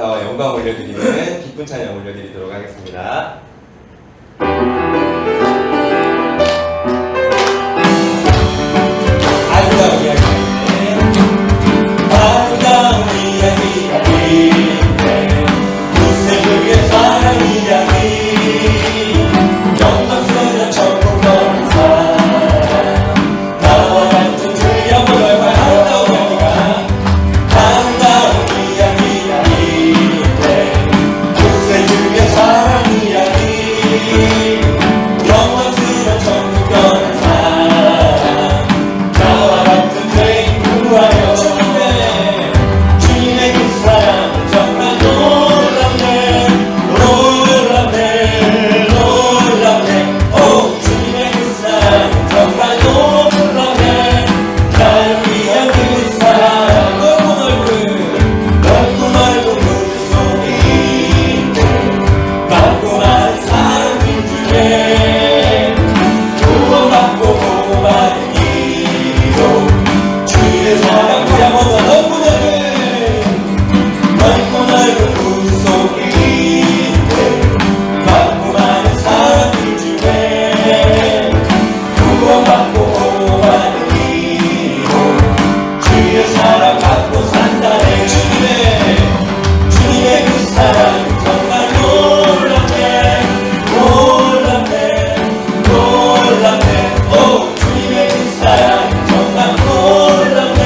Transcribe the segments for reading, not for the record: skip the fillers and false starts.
감사와 영광 올려드리는 기쁜 찬양 올려드리도록 하겠습니다. 아름다운 이야기, 아름다운 이야기가 있네. 구세주의 사랑 이야기, 영광스러운 천국 떠난 사람, 나와 같은 그 영광과 아름다운 이야기가, 아름다운 이야기가 있네. 구세주의 사랑 이야기, 영광스러운 천국 떠난 사람, 나와 같은 죄인 구하여 주님의 그 사랑 정말 놀랍네, 놀랍네, 놀랍네. 오, 주님의 그 사랑 정말 놀랍네. 날 위한 그 사랑 넓고 넓은 물 속에 많고만 사람들 중에 구원받고 복받은 이로 주의 사랑 그야말로 넓고 넓은 물 속에 많고 많은 사람들 중에 구원받고 복받은 이로 주의 사랑 받고 산다네. 주님의 그 사랑 정말 놀랍네, 놀랍네, 놀랍네. 오, 주님의 그 사랑 정말 놀랍네.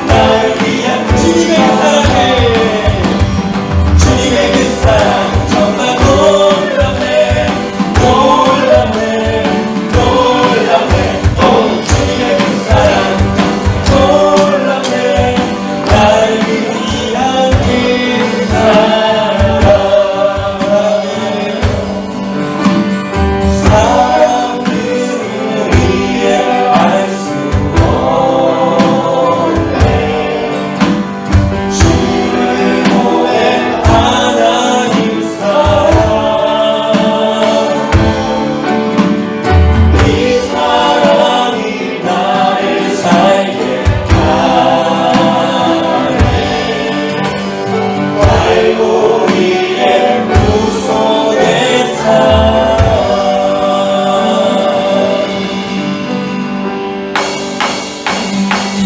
나를 위한 주님의 그 사랑에, 주님의 그 사랑 정말 놀랍네, 놀랍네, 놀랍네. 오, 주님의 그 사랑 놀랍네. 나를 위한 그 사랑. 사람들은 이해할 수 없네. 주를 보낸 하나님 사랑, 이 사랑이 나를 살게 하네. 갈보리의 무소의 사랑,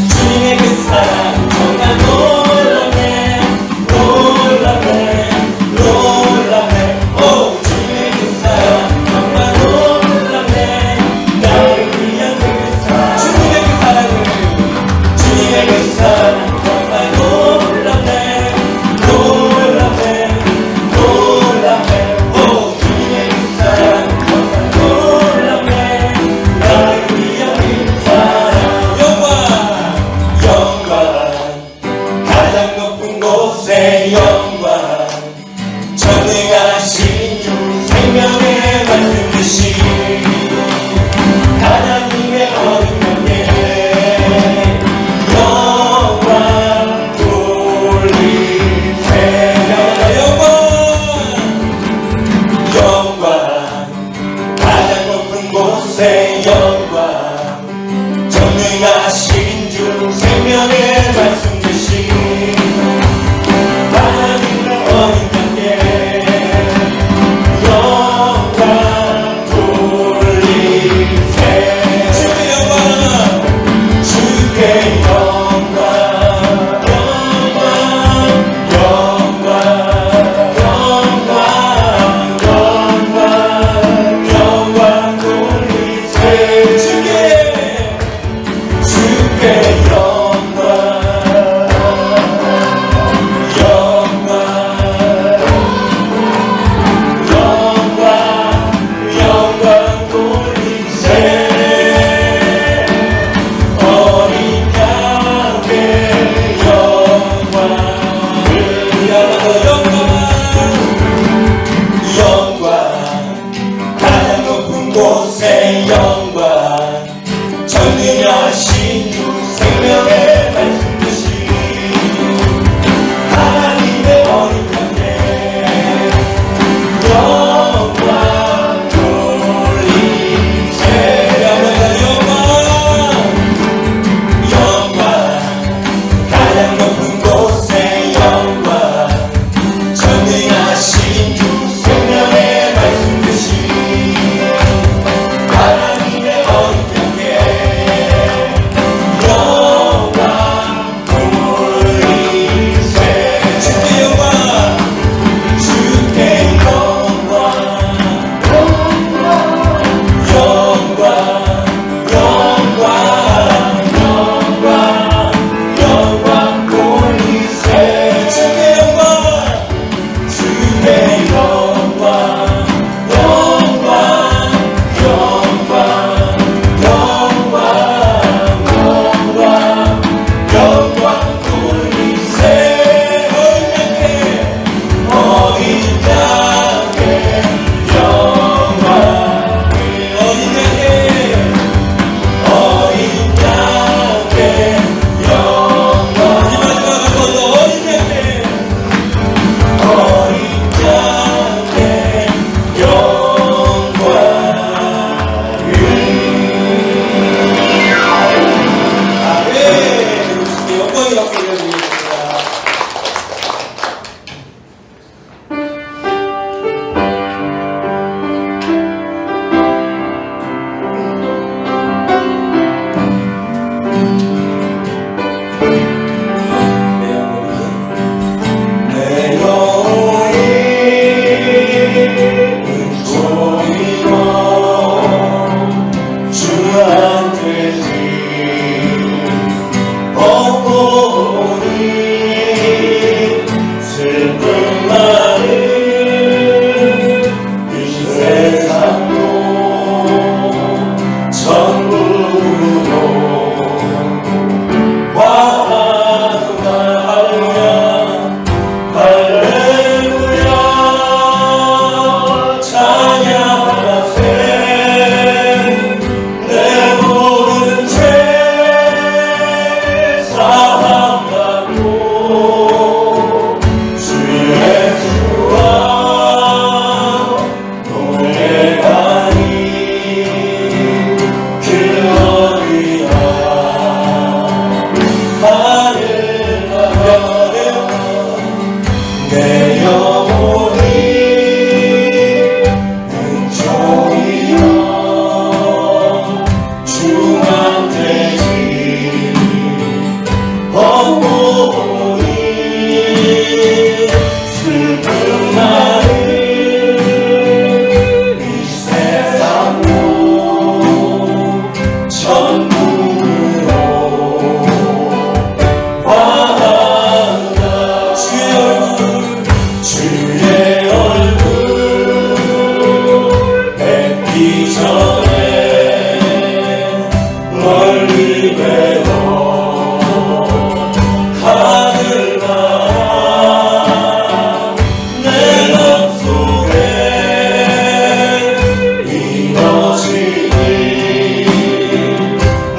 주님의 그 사랑 정말 놀랍네, 놀랍네, 놀랍네. 오, 주님의 그 사랑 정말 놀랍네. 나를 위한 그 사랑, 주님의 그 사랑을, 주님의 그 사랑 정말 놀랍네, 놀랍네, 놀랍네. 오, 주님의 그 사랑 정말 놀랍네. 나를 위한 그 사랑. 영광, 가장 높은 곳에 영광, 전능하신 주 생명의 말씀 듯이 하나님의 어린양에 영광 돌리세. 영광, 가장 높은 곳에 영광, 전능하신 주 생명의 말씀 듯이 하나님의 어린 양께 영광 돌리세. 주의 영광, 주의 영광, 영광, 영광, 영광, 영광, 영광 돌리세. 주의 영광, 내 영혼이 은총이여 중앙되지 없고 슬픈 나를 이 세상로 천국으로 와한다. 주의 얼굴 뵙기 전에 멀리 뵈도 하늘나라 내 맘속에 이뤄지니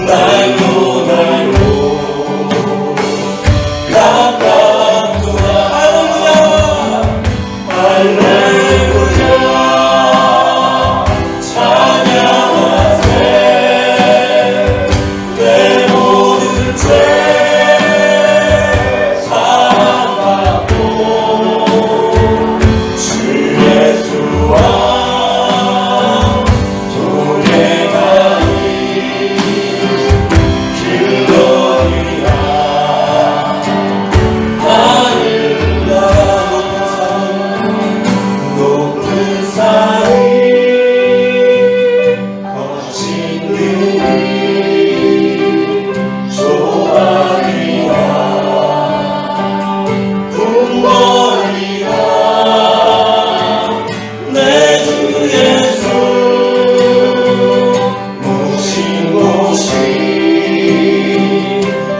날로 가깝구나. 할렐루야 찬양하세. 내 모든 죄 사함받고 주 예수와 동행하니 그러리라. 높은 산이 거친 들이 조각이라 궁궐이라 내 주 예수 모신 곳이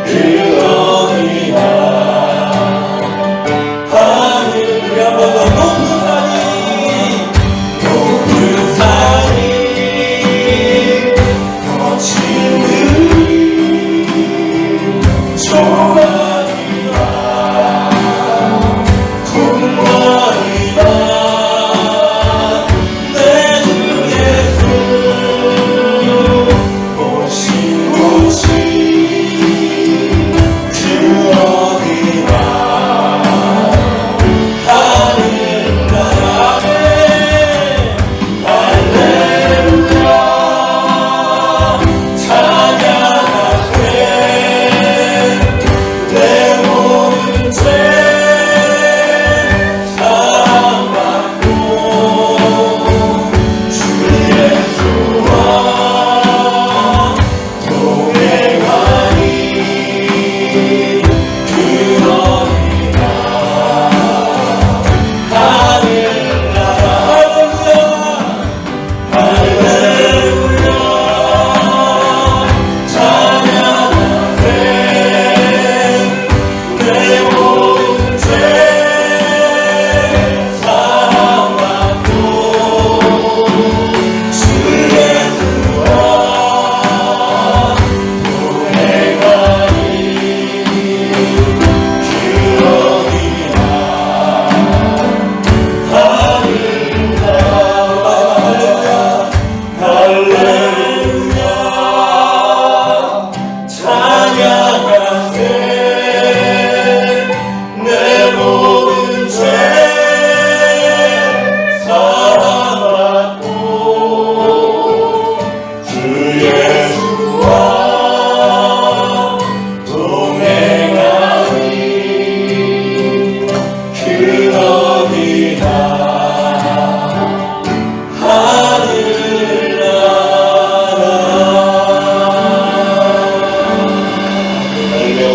그러리라. 하늘이 한번더 높은 산이 거친 들이 조각이라 궁궐이라 내 주 예수 모신 곳이 그러리라.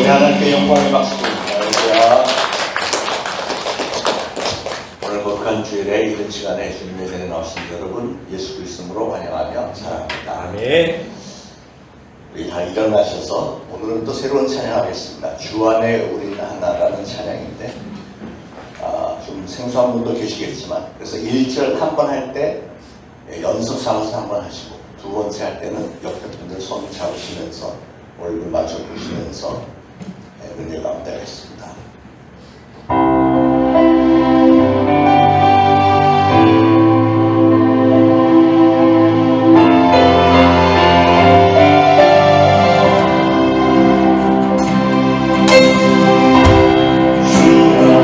하나님께 영광의 박수 드립니다. 오늘 거룩한 주일에 이른 시간에 주님의 전에 나오신 여러분 예수 그리스도로 환영하며 사랑합니다. 아멘. 우리 다 일어나셔서 오늘은 또 새로운 찬양하겠습니다. 주 안에 우리는 하나라는 찬양인데 좀 생소한 분도 계시겠지만 그래서 1절 한 번 할 때 연습 삼아서 한 번 하시고 두 번째 할 때는 옆에 분들 손 잡으시면서 얼굴 마주 보시면서 은혜 가운데 하겠습니다. 주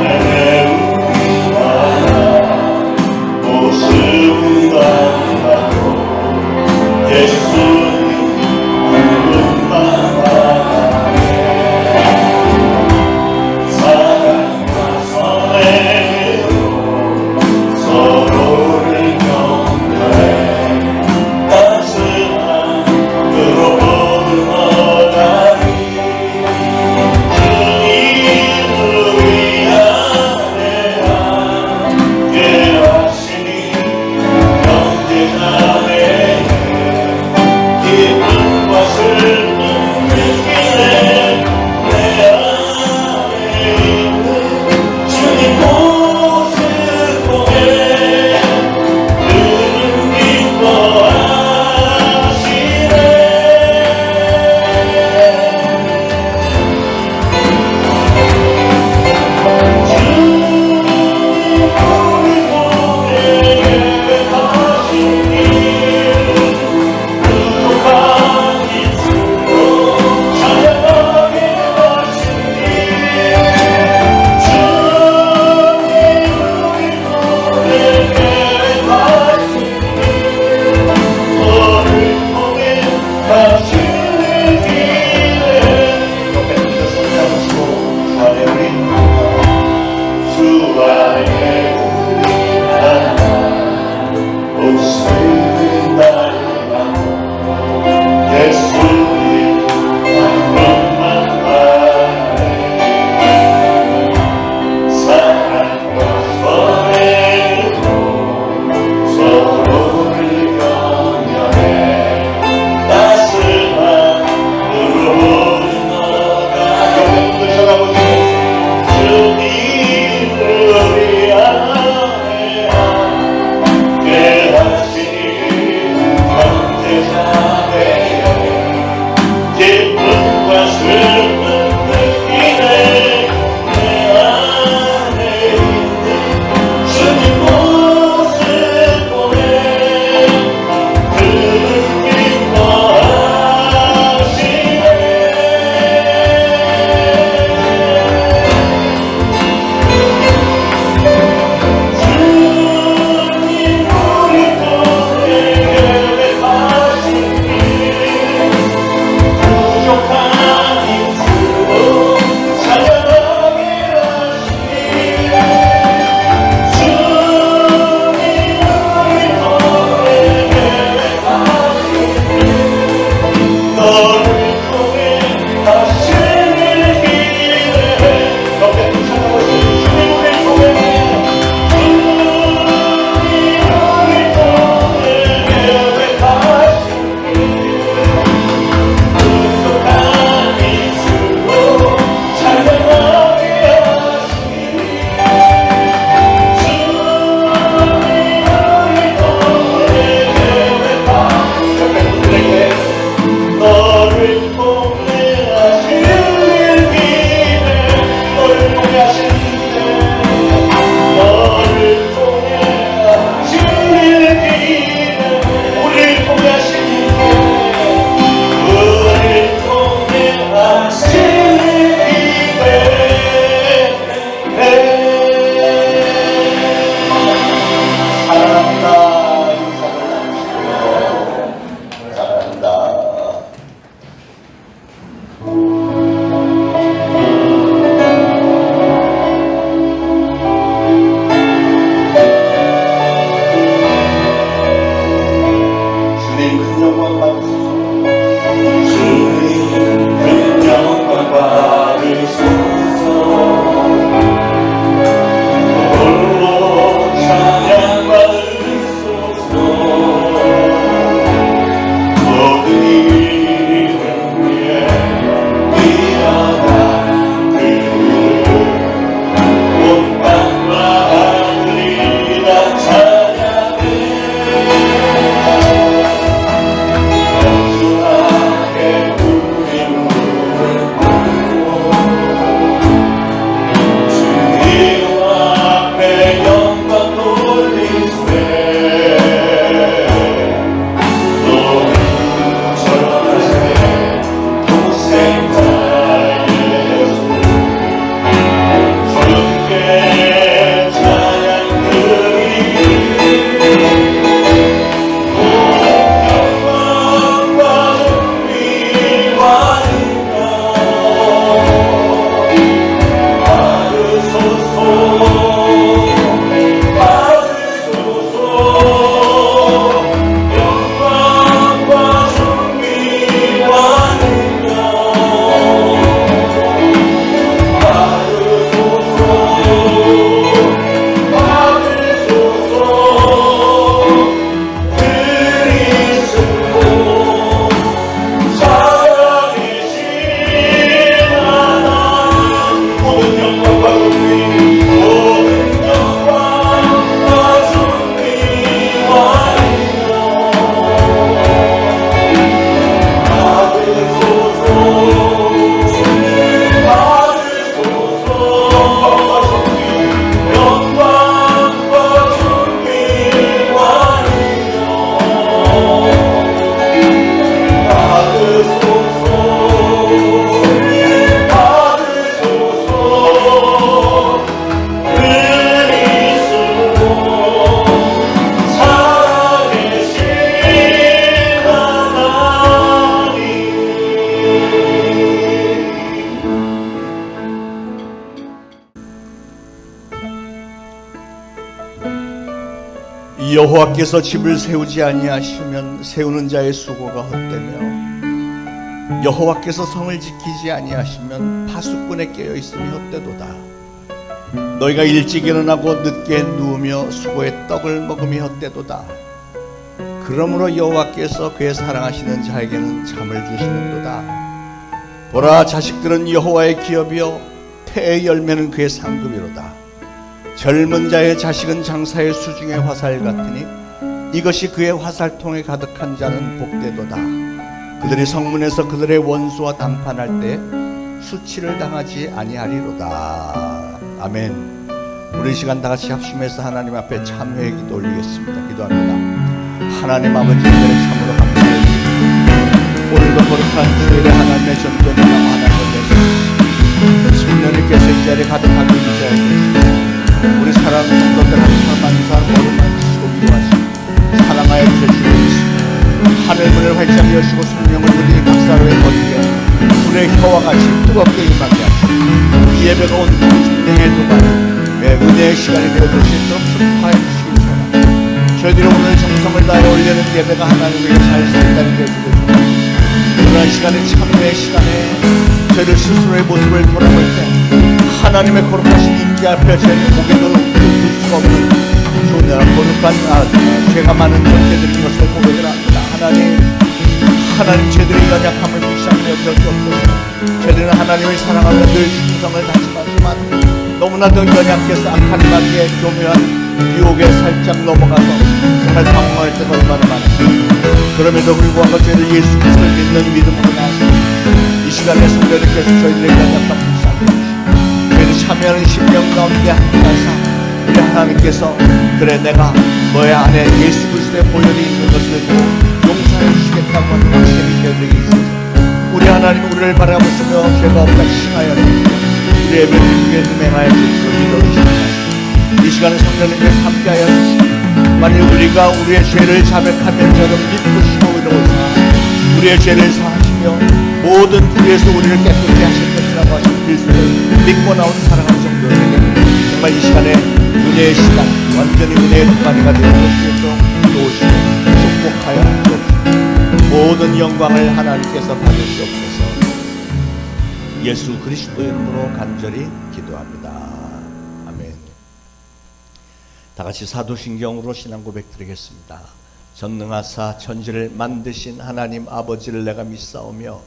안에 여호와께서 집을 세우지 아니하시면 세우는 자의 수고가 헛되며 여호와께서 성을 지키지 아니하시면 파수꾼에 깨어 있음이 헛되도다. 너희가 일찍 일어나고 늦게 누우며 수고의 떡을 먹음이 헛되도다. 그러므로 여호와께서 그의 사랑하시는 자에게는 잠을 주시는도다. 보라, 자식들은 여호와의 기업이요 태의 열매는 그의 상급이로다. 젊은 자의 자식은 장사의 수중의 화살 같으니 이것이 그의 화살통에 가득한 자는 복되도다. 그들이 성문에서 그들의 원수와 담판할 때 수치를 당하지 아니하리로다. 아멘. 우리 시간 다 같이 합심해서 하나님 앞에 참회의 기도 올리겠습니다. 기도합니다. 하나님 아버지, 은혜를 참으로 감사드립니다. 오늘도 거룩한 주일에 하나님의 전전에 나와 하나님을 내서 성령님께서 이 자리에 가득하게 임재하여 계시고 우리 사랑하는 성도들 한 사람 한 사람 모르만 주시고 위로하시고 사랑하여 주시고 하늘문을 활짝 여시고 성령을 우리 각사로의 거리에 불의 혀와 같이 뜨겁게 임하게 하시고 이 예배가 온 성령의 도발 은혜의 시간이 되어줄 수 있도록 축하해 주시기 바랍니다. 저희들이 오늘 정성을 다해 올리는 예배가 하나님에게 잘 살다는 되어주고 그러한 시간에 참회의 시간에 저희들 스스로의 모습을 돌아볼 때 하나님의 거룩하신 임재 앞에 저희는 고개도 들 수가 없는 거룩한 죄가 많은 존재들인 것을 고백을 합니다. 하나님 저희들의 연약함을 불쌍히 여겨주옵소서. 저희들은 하나님을 사랑하며 늘 충성을 다짐하지만 너무나도 연약해서 악한 마귀의 교묘한 유혹에 살짝 넘어가서 정말 방황할 때가 얼마나 많은지 그럼에도 불구하고 저희를 예수 그리스도를 믿는 믿음으로 나아서 이 시간에 성도님께서 저희들의 연약함 불쌍히 여기시고 저희들 참여하는 심령 가운데 함께하사 우리 하나님께서 그래 내가 너의 안에 예수 그리스도의 보혈이 있는 것을 보고 용서해 주시겠다고 하는 확신이 되어지게 있어서 우리 하나님 우리를 바라보시며 죄가 없다 칭하여 우리 예배를 위해 능행하여 주시고 믿어주십니다. 이 시간에 성령님께서 함께하여 주시고 만일 우리가 우리의 죄를 자백하면서도 믿으시고 이러고서 우리의 죄를 사하시며 모든 불의에서 우리를 깨끗게 하실 것이라고 하신 그리스도를 믿고 나온 사랑하는 성도들에게 정말 이 시간에 은혜의 시간 완전히 은혜의 동반이가 되어 주시도록 도우시고 축복하여 주옵소서. 모든 영광을 하나님께서 받으시옵소서. 예수 그리스도의 이름으로 간절히 기도합니다. 아멘. 다 같이 사도신경으로 신앙 고백 드리겠습니다. 전능하사 천지를 만드신 하나님 아버지를 내가 믿사오며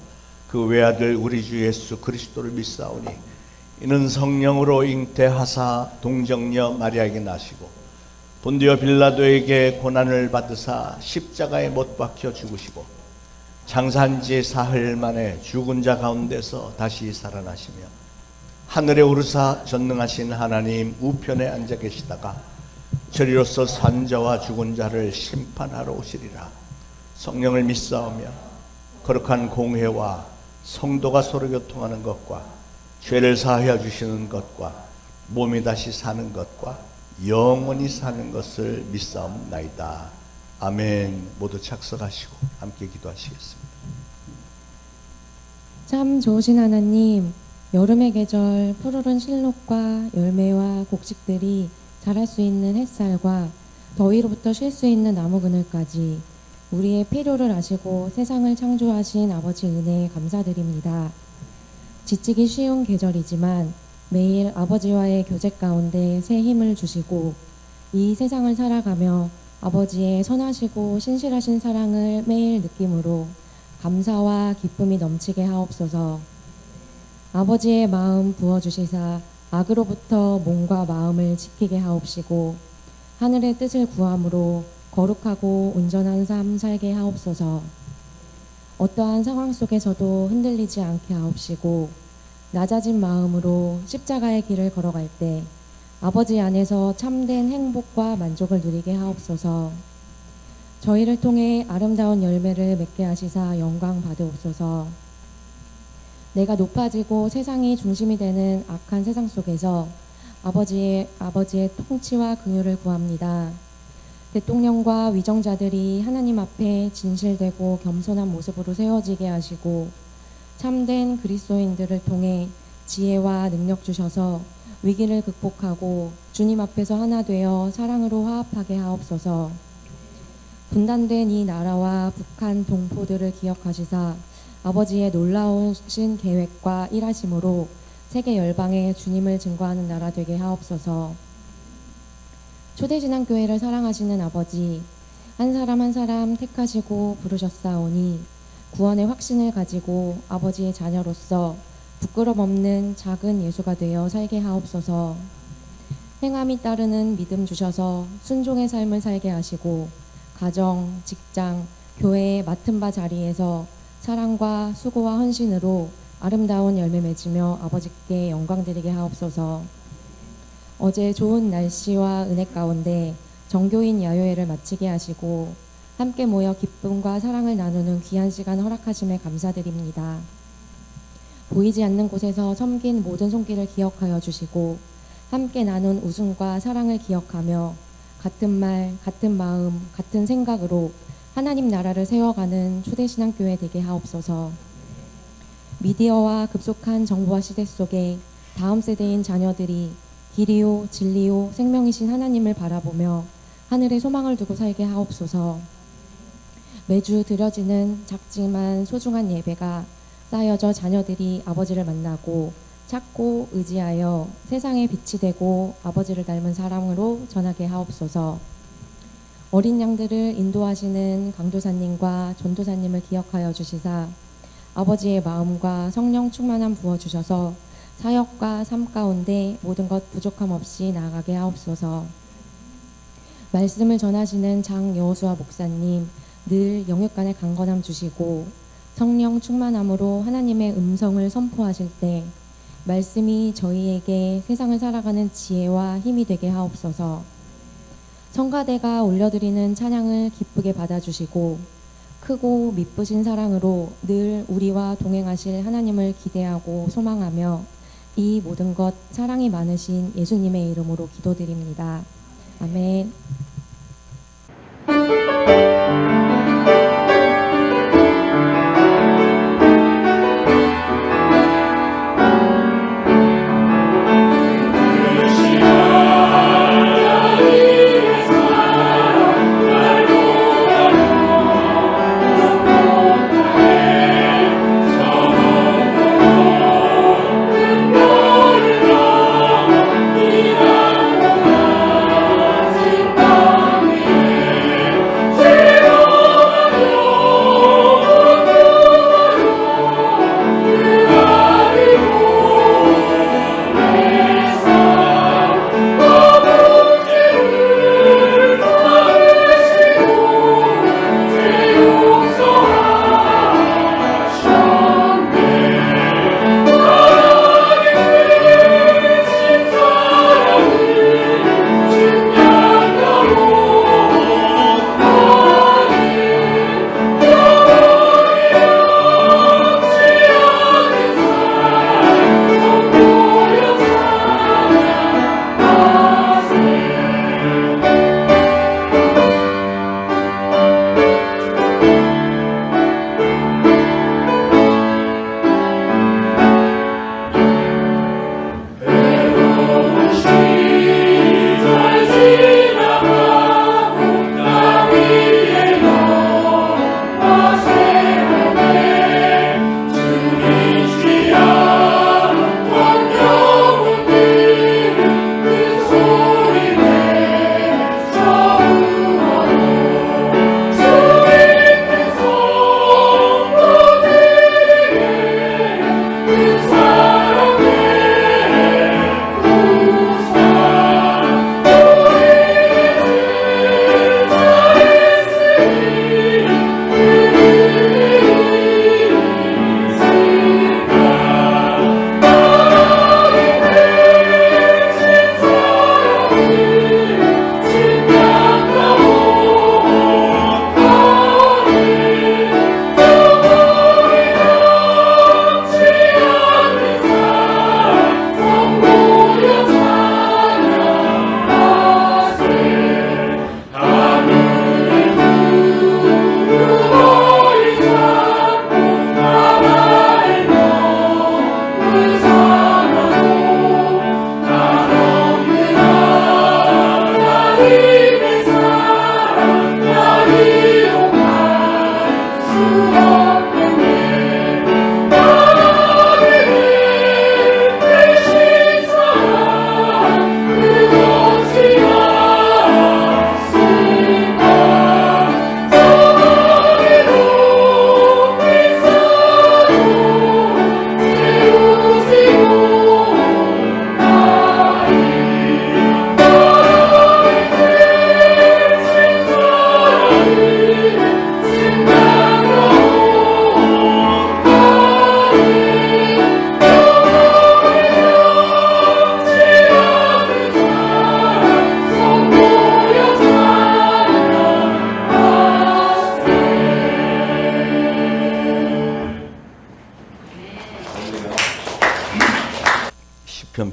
그 외아들 우리 주 예수 그리스도를 믿사오니 이는 성령으로 잉태하사 동정녀 마리아에게 나시고 본디오 빌라도에게 고난을 받으사 십자가에 못 박혀 죽으시고 장사한 지 사흘 만에 죽은 자 가운데서 다시 살아나시며 하늘에 오르사 전능하신 하나님 우편에 앉아 계시다가 저리로서 산자와 죽은 자를 심판하러 오시리라. 성령을 믿사오며 거룩한 공회와 성도가 서로 교통하는 것과 죄를 사하여 주시는 것과 몸이 다시 사는 것과 영원히 사는 것을 믿사옵나이다. 아멘. 모두 착석하시고 함께 기도하시겠습니다. 참 좋으신 하나님, 여름의 계절 푸르른 실록과 열매와 곡식들이 자랄 수 있는 햇살과 더위로부터 쉴 수 있는 나무 그늘까지 우리의 필요를 아시고 세상을 창조하신 아버지 은혜에 감사드립니다. 지치기 쉬운 계절이지만 매일 아버지와의 교제 가운데 새 힘을 주시고 이 세상을 살아가며 아버지의 선하시고 신실하신 사랑을 매일 느낌으로 감사와 기쁨이 넘치게 하옵소서. 아버지의 마음 부어주시사 악으로부터 몸과 마음을 지키게 하옵시고 하늘의 뜻을 구함으로 거룩하고 온전한 삶 살게 하옵소서. 어떠한 상황 속에서도 흔들리지 않게 하옵시고 낮아진 마음으로 십자가의 길을 걸어갈 때 아버지 안에서 참된 행복과 만족을 누리게 하옵소서. 저희를 통해 아름다운 열매를 맺게 하시사 영광 받으옵소서. 내가 높아지고 세상이 중심이 되는 악한 세상 속에서 아버지의 통치와 긍휼을 구합니다. 대통령과 위정자들이 하나님 앞에 진실되고 겸손한 모습으로 세워지게 하시고 참된 그리스도인들을 통해 지혜와 능력 주셔서 위기를 극복하고 주님 앞에서 하나 되어 사랑으로 화합하게 하옵소서. 분단된 이 나라와 북한 동포들을 기억하시사 아버지의 놀라우신 계획과 일하심으로 세계 열방에 주님을 증거하는 나라 되게 하옵소서. 초대신앙교회를 사랑하시는 아버지, 한 사람 한 사람 택하시고 부르셨사오니 구원의 확신을 가지고 아버지의 자녀로서 부끄럼 없는 작은 예수가 되어 살게 하옵소서. 행함이 따르는 믿음 주셔서 순종의 삶을 살게 하시고 가정, 직장, 교회의 맡은 바 자리에서 사랑과 수고와 헌신으로 아름다운 열매 맺으며 아버지께 영광 드리게 하옵소서. 어제 좋은 날씨와 은혜 가운데 정교인 야유회를 마치게 하시고 함께 모여 기쁨과 사랑을 나누는 귀한 시간 허락하심에 감사드립니다. 보이지 않는 곳에서 섬긴 모든 손길을 기억하여 주시고 함께 나눈 웃음과 사랑을 기억하며 같은 말, 같은 마음, 같은 생각으로 하나님 나라를 세워가는 초대신앙교회 되게 하옵소서. 미디어와 급속한 정보화 시대 속에 다음 세대인 자녀들이 길이요 진리요 생명이신 하나님을 바라보며 하늘에 소망을 두고 살게 하옵소서. 매주 드려지는 작지만 소중한 예배가 쌓여져 자녀들이 아버지를 만나고 찾고 의지하여 세상에 빛이 되고 아버지를 닮은 사랑으로 전하게 하옵소서. 어린 양들을 인도하시는 강도사님과 전도사님을 기억하여 주시사 아버지의 마음과 성령 충만함 부어주셔서 사역과 삶 가운데 모든 것 부족함 없이 나아가게 하옵소서. 말씀을 전하시는 장여호수아 목사님 늘 영육간의 강건함 주시고 성령 충만함으로 하나님의 음성을 선포하실 때 말씀이 저희에게 세상을 살아가는 지혜와 힘이 되게 하옵소서. 성가대가 올려드리는 찬양을 기쁘게 받아주시고 크고 미쁘신 사랑으로 늘 우리와 동행하실 하나님을 기대하고 소망하며 이 모든 것 사랑이 많으신 예수님의 이름으로 기도드립니다. 아멘. Oh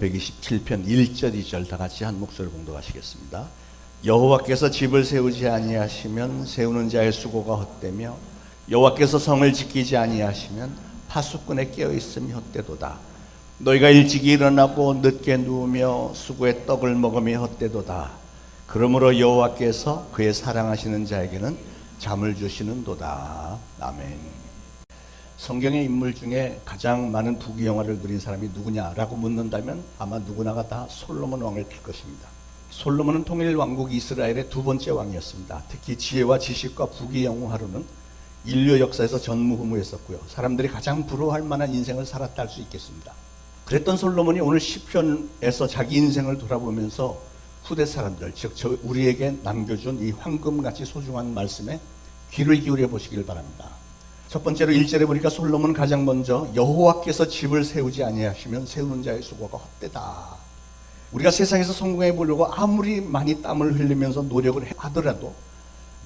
127편 1절 2절 다 같이 한 목소리로 봉독하시겠습니다. 여호와께서 집을 세우지 아니하시면 세우는 자의 수고가 헛되며 여호와께서 성을 지키지 아니하시면 파수꾼에 깨어있음이 헛되도다. 너희가 일찍이 일어나고 늦게 누우며 수고의 떡을 먹으며 헛되도다. 그러므로 여호와께서 그의 사랑하시는 자에게는 잠을 주시는도다. 아멘. 성경의 인물 중에 가장 많은 부귀영화를 누린 사람이 누구냐라고 묻는다면 아마 누구나가 다 솔로몬 왕을 들 것입니다. 솔로몬은 통일 왕국 이스라엘의 두 번째 왕이었습니다. 특히 지혜와 지식과 부귀영화로는 인류 역사에서 전무후무했었고요. 사람들이 가장 부러워할 만한 인생을 살았다 할 수 있겠습니다. 그랬던 솔로몬이 오늘 시편에서 자기 인생을 돌아보면서 후대 사람들, 즉 우리에게 남겨준 이 황금같이 소중한 말씀에 귀를 기울여 보시길 바랍니다. 첫 번째로 1절에 보니까 솔로몬은 가장 먼저 여호와께서 집을 세우지 아니하시면 세우는 자의 수고가 헛되다. 우리가 세상에서 성공해 보려고 아무리 많이 땀을 흘리면서 노력을 하더라도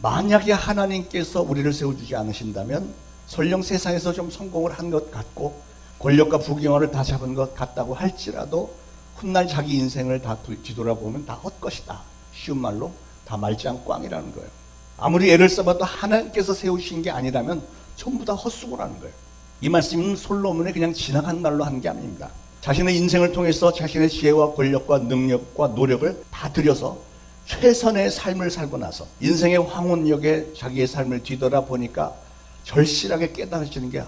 만약에 하나님께서 우리를 세워주지 않으신다면 설령 세상에서 좀 성공을 한 것 같고 권력과 부귀영화를 다 잡은 것 같다고 할지라도 훗날 자기 인생을 다 뒤돌아보면 다 헛것이다. 쉬운 말로 다 말짱 꽝이라는 거예요. 아무리 애를 써봐도 하나님께서 세우신 게 아니라면 전부 다 헛수고라는 거예요. 이 말씀은 솔로몬이 그냥 지나간 말로 한 게 아닙니다. 자신의 인생을 통해서 자신의 지혜와 권력과 능력과 노력을 다 들여서 최선의 삶을 살고 나서 인생의 황혼역에 자기의 삶을 뒤돌아보니까 절실하게 깨달아지는 게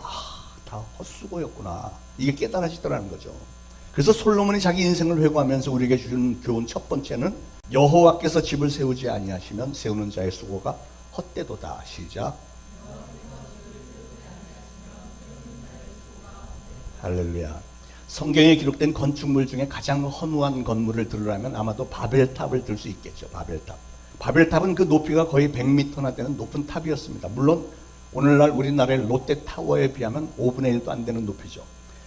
다 헛수고였구나. 이게 깨달아지더라는 거죠. 그래서 솔로몬이 자기 인생을 회고하면서 우리에게 주는 교훈 첫 번째는 여호와께서 집을 세우지 아니하시면 세우는 자의 수고가 헛되도다. 시작. 할렐루야. 성경에 기록된 건축물 중에 가장 헌우한 건물을 들으라면 아마도 바벨탑을 들 수 있겠죠. 바벨탑. 바벨탑은 그 높이가 거의 100m나 되는 높은 탑이었습니다. 물론 오늘날 우리나라의 롯데타워에 비하면 5분의 1도 안 되는 높이죠.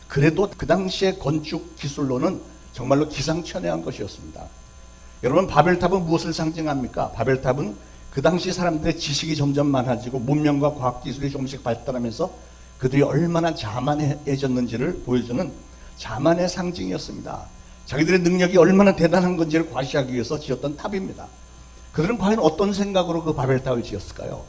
그래도 그 당시의 건축 기술로는 정말로 기상천외한 것이었습니다. 여러분, 바벨탑은 무엇을 상징합니까? 바벨탑은 그 당시 사람들의 지식이 점점 많아지고 문명과 과학기술이 조금씩 발달하면서 그들이 얼마나 자만해졌는지를 보여주는 자만의 상징이었습니다. 자기들의 능력이 얼마나 대단한 건지를 과시하기 위해서 지었던 탑입니다. 그들은 과연 어떤 생각으로 그 바벨탑을 지었을까요?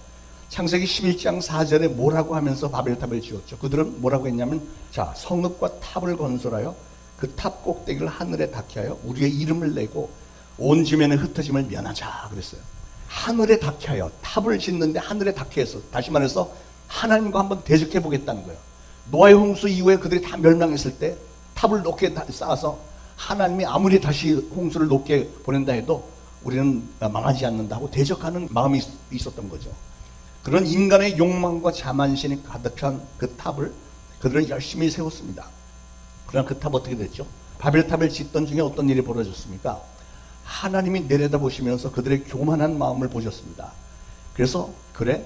창세기 11장 4절에 뭐라고 하면서 바벨탑을 지었죠? 그들은 뭐라고 했냐면, 자, 성읍과 탑을 건설하여 그 탑 꼭대기를 하늘에 닿게 하여 우리의 이름을 내고 온 지면의 흩어짐을 면하자 그랬어요. 하늘에 닿게 하여, 탑을 짓는데 하늘에 닿게 해서, 다시 말해서 하나님과 한번 대적해 보겠다는 거예요. 노아의 홍수 이후에 그들이 다 멸망했을 때 탑을 높게 쌓아서 하나님이 아무리 다시 홍수를 높게 보낸다 해도 우리는 망하지 않는다 하고 대적하는 마음이 있었던 거죠. 그런 인간의 욕망과 자만심이 가득한 그 탑을 그들은 열심히 세웠습니다. 그러나 그 탑 어떻게 됐죠? 바벨탑을 짓던 중에 어떤 일이 벌어졌습니까? 하나님이 내려다보시면서 그들의 교만한 마음을 보셨습니다. 그래서 그래,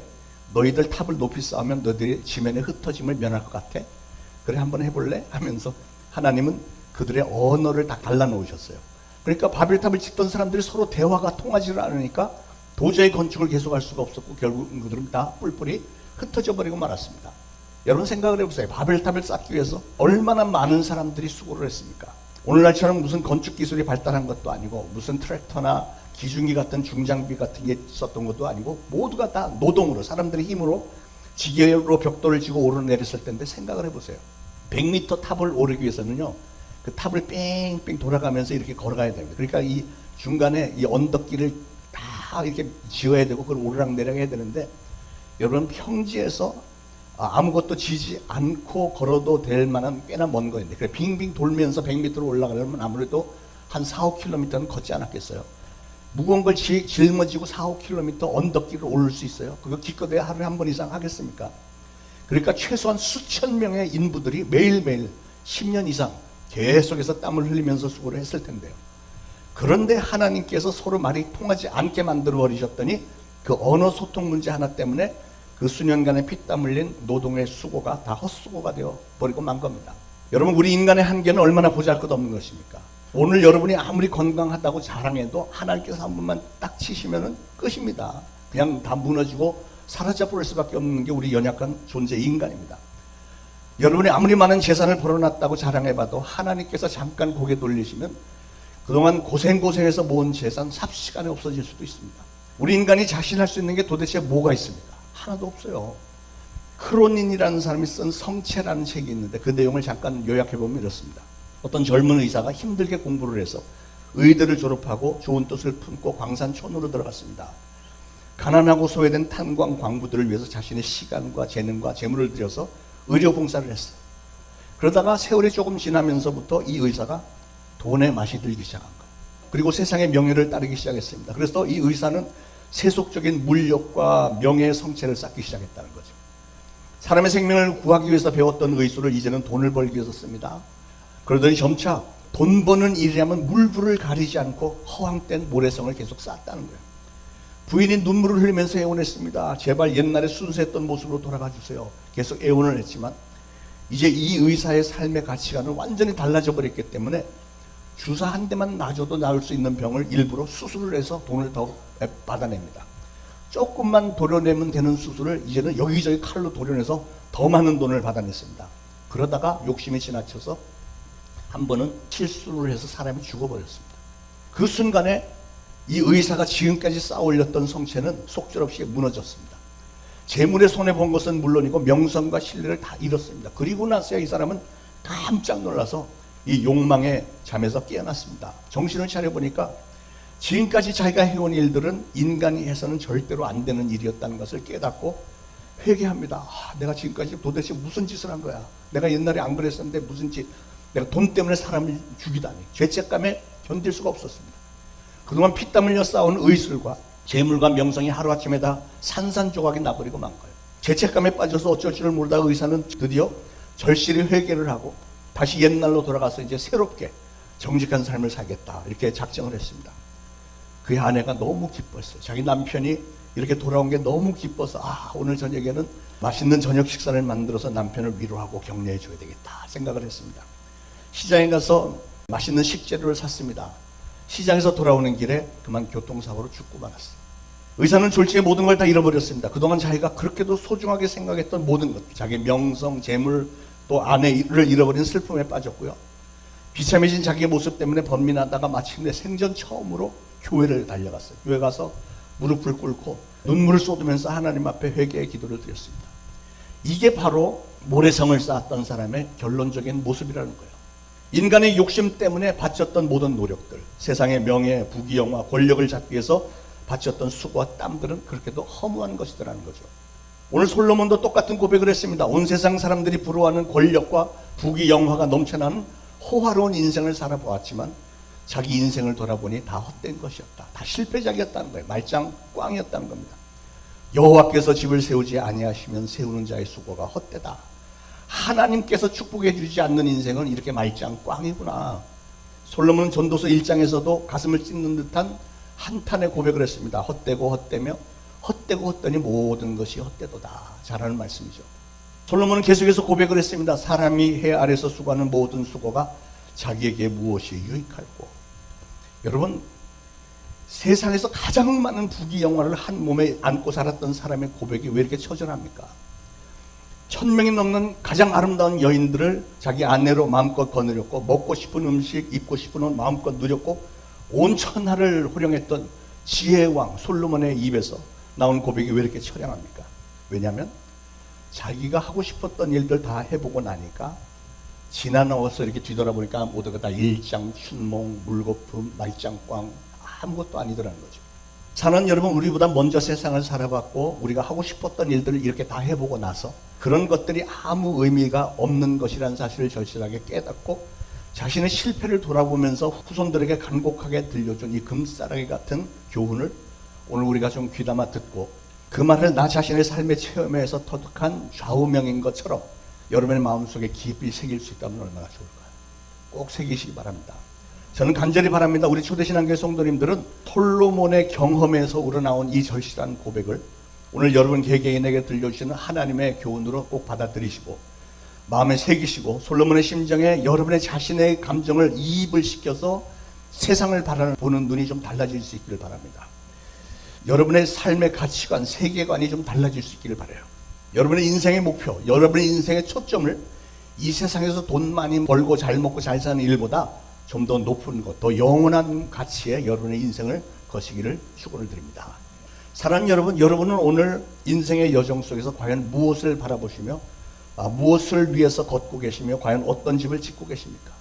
너희들 탑을 높이 쌓으면 너희들이 지면에 흩어짐을 면할 것 같아? 그래, 한번 해볼래? 하면서 하나님은 그들의 언어를 다 갈라놓으셨어요. 그러니까 바벨탑을 짓던 사람들이 서로 대화가 통하지를 않으니까 도저히 건축을 계속할 수가 없었고 결국 그들은 다 뿔뿔이 흩어져 버리고 말았습니다. 여러분 생각을 해보세요. 바벨탑을 쌓기 위해서 얼마나 많은 사람들이 수고를 했습니까? 오늘날처럼 무슨 건축 기술이 발달한 것도 아니고 무슨 트랙터나 기중기 같은 중장비 같은 게 있었던 것도 아니고 모두가 다 노동으로, 사람들의 힘으로 지게로 벽돌을 지고 오르내렸을 텐데 생각을 해보세요. 100m 탑을 오르기 위해서는요, 그 탑을 뺑뺑 돌아가면서 이렇게 걸어가야 됩니다. 그러니까 이 중간에 이 언덕길을 다 이렇게 지어야 되고 그걸 오르락내리락 해야 되는데, 여러분 평지에서 아무것도 지지 않고 걸어도 될 만한 꽤나 먼 거인데, 그래 빙빙 돌면서 100m로 올라가려면 아무래도 한 4, 5km는 걷지 않았겠어요. 무거운 걸 짊어지고 4, 5km 언덕길을 오를 수 있어요? 그거 기껏해야 하루에 한 번 이상 하겠습니까? 그러니까 최소한 수천 명의 인부들이 매일매일 10년 이상 계속해서 땀을 흘리면서 수고를 했을 텐데요. 그런데 하나님께서 서로 말이 통하지 않게 만들어 버리셨더니 그 언어 소통 문제 하나 때문에 그 수년간의 피땀 흘린 노동의 수고가 다 헛수고가 되어 버리고 만 겁니다. 여러분, 우리 인간의 한계는 얼마나 보잘것없는 것입니까? 오늘 여러분이 아무리 건강하다고 자랑해도 하나님께서 한 번만 딱 치시면은 끝입니다. 그냥 다 무너지고 사라져 버릴 수밖에 없는 게 우리 연약한 존재 인간입니다. 여러분이 아무리 많은 재산을 벌어놨다고 자랑해봐도 하나님께서 잠깐 고개 돌리시면 그동안 고생해서 모은 재산 삽시간에 없어질 수도 있습니다. 우리 인간이 자신할 수 있는 게 도대체 뭐가 있습니까? 하나도 없어요. 크로닌이라는 사람이 쓴 성체라는 책이 있는데 그 내용을 잠깐 요약해보면 이렇습니다. 어떤 젊은 의사가 힘들게 공부를 해서 의대를 졸업하고 좋은 뜻을 품고 광산촌으로 들어갔습니다. 가난하고 소외된 탄광 광부들을 위해서 자신의 시간과 재능과 재물을 들여서 의료 봉사를 했어요. 그러다가 세월이 조금 지나면서부터 이 의사가 돈에 맛이 들기 시작한 거예요. 그리고 세상의 명예를 따르기 시작했습니다. 그래서 이 의사는 세속적인 물욕과 명예의 성체를 쌓기 시작했다는 거죠. 사람의 생명을 구하기 위해서 배웠던 의술을 이제는 돈을 벌기 위해서 씁니다. 그러더니 점차 돈 버는 일이라면 물불을 가리지 않고 허황된 모래성을 계속 쌓았다는 거예요. 부인이 눈물을 흘리면서 애원했습니다. 제발 옛날에 순수했던 모습으로 돌아가 주세요. 계속 애원을 했지만 이제 이 의사의 삶의 가치관은 완전히 달라져 버렸기 때문에 주사 한 대만 놔줘도 나을 수 있는 병을 일부러 수술을 해서 돈을 더 받아냅니다. 조금만 도려내면 되는 수술을 이제는 여기저기 칼로 도려내서 더 많은 돈을 받아냈습니다. 그러다가 욕심이 지나쳐서 한 번은 실수를 해서 사람이 죽어버렸습니다. 그 순간에 이 의사가 지금까지 쌓아올렸던 성체는 속절없이 무너졌습니다. 재물에 손해본 것은 물론이고 명성과 신뢰를 다 잃었습니다. 그리고 나서야 이 사람은 깜짝 놀라서 이 욕망의 잠에서 깨어났습니다. 정신을 차려보니까 지금까지 자기가 해온 일들은 인간이 해서는 절대로 안 되는 일이었다는 것을 깨닫고 회개합니다. 내가 지금까지 도대체 무슨 짓을 한 거야. 내가 옛날에 안 그랬었는데 무슨 짓. 내가 돈 때문에 사람을 죽이다니. 죄책감에 견딜 수가 없었습니다. 그동안 피땀 흘려 쌓은 의술과 재물과 명성이 하루아침에 다 산산조각이 나버리고 만 거예요. 죄책감에 빠져서 어쩔 줄을 모르다가 의사는 드디어 절실히 회개를 하고 다시 옛날로 돌아가서 이제 새롭게 정직한 삶을 살겠다 이렇게 작정을 했습니다. 그의 아내가 너무 기뻤어요. 자기 남편이 이렇게 돌아온 게 너무 기뻐서 오늘 저녁에는 맛있는 저녁 식사를 만들어서 남편을 위로하고 격려해 줘야 되겠다 생각을 했습니다. 시장에 가서 맛있는 식재료를 샀습니다. 시장에서 돌아오는 길에 그만 교통사고로 죽고 말았어요. 의사는 졸지에 모든 걸 다 잃어버렸습니다. 그동안 자기가 그렇게도 소중하게 생각했던 모든 것, 자기 명성, 재물, 또 아내를 잃어버린 슬픔에 빠졌고요. 비참해진 자기의 모습 때문에 번민하다가 마침내 생전 처음으로 교회를 달려갔어요. 교회 가서 무릎을 꿇고 눈물을 쏟으면서 하나님 앞에 회개의 기도를 드렸습니다. 이게 바로 모래성을 쌓았던 사람의 결론적인 모습이라는 거예요. 인간의 욕심 때문에 바쳤던 모든 노력들, 세상의 명예, 부귀영화, 권력을 잡기 위해서 바쳤던 수고와 땀들은 그렇게도 허무한 것이더라는 거죠. 오늘 솔로몬도 똑같은 고백을 했습니다. 온 세상 사람들이 부러워하는 권력과 부귀영화가 넘쳐나는 호화로운 인생을 살아보았지만 자기 인생을 돌아보니 다 헛된 것이었다. 다 실패작이었다는 거예요. 말짱 꽝이었다는 겁니다. 여호와께서 집을 세우지 아니하시면 세우는 자의 수고가 헛되다. 하나님께서 축복해 주지 않는 인생은 이렇게 말짱 꽝이구나. 솔로몬은 전도서 1장에서도 가슴을 찢는 듯한 한탄의 고백을 했습니다. 헛되고 헛되며 헛되고 헛되니 모든 것이 헛되도다. 잘하는 말씀이죠. 솔로몬은 계속해서 고백을 했습니다. 사람이 해 아래서 수고하는 모든 수고가 자기에게 무엇이 유익할꼬. 여러분, 세상에서 가장 많은 부귀영화를 한 몸에 안고 살았던 사람의 고백이 왜 이렇게 처절합니까? 1000명이 넘는 가장 아름다운 여인들을 자기 아내로 마음껏 거느렸고 먹고 싶은 음식, 입고 싶은 옷 마음껏 누렸고 온 천하를 호령했던 지혜의 왕 솔로몬의 입에서 나온 고백이 왜 이렇게 처량합니까? 왜냐하면 자기가 하고 싶었던 일들 다 해보고 나니까 지나나와서 이렇게 뒤돌아보니까 모두가 다 일장춘몽, 물거품, 말짱꽝 아무것도 아니더라는 거죠. 사는 여러분, 우리보다 먼저 세상을 살아봤고 우리가 하고 싶었던 일들을 이렇게 다 해보고 나서 그런 것들이 아무 의미가 없는 것이라는 사실을 절실하게 깨닫고 자신의 실패를 돌아보면서 후손들에게 간곡하게 들려준 이 금싸라기 같은 교훈을 오늘 우리가 좀 귀담아 듣고 그 말을 나 자신의 삶의 체험에서 터득한 좌우명인 것처럼 여러분의 마음속에 깊이 새길 수 있다면 얼마나 좋을까요? 꼭 새기시기 바랍니다. 저는 간절히 바랍니다. 우리 초대신앙교회 성도님들은 솔로몬의 경험에서 우러나온 이 절실한 고백을 오늘 여러분 개개인에게 들려주시는 하나님의 교훈으로 꼭 받아들이시고 마음에 새기시고 솔로몬의 심정에 여러분의 자신의 감정을 이입을 시켜서 세상을 바라보는 눈이 좀 달라질 수 있기를 바랍니다. 여러분의 삶의 가치관, 세계관이 좀 달라질 수 있기를 바라요. 여러분의 인생의 목표, 여러분의 인생의 초점을 이 세상에서 돈 많이 벌고 잘 먹고 잘 사는 일보다 좀 더 높은 것, 더 영원한 가치의 여러분의 인생을 거시기를 축원을 드립니다. 사랑하는 여러분, 여러분은 오늘 인생의 여정 속에서 과연 무엇을 바라보시며 무엇을 위해서 걷고 계시며 과연 어떤 집을 짓고 계십니까?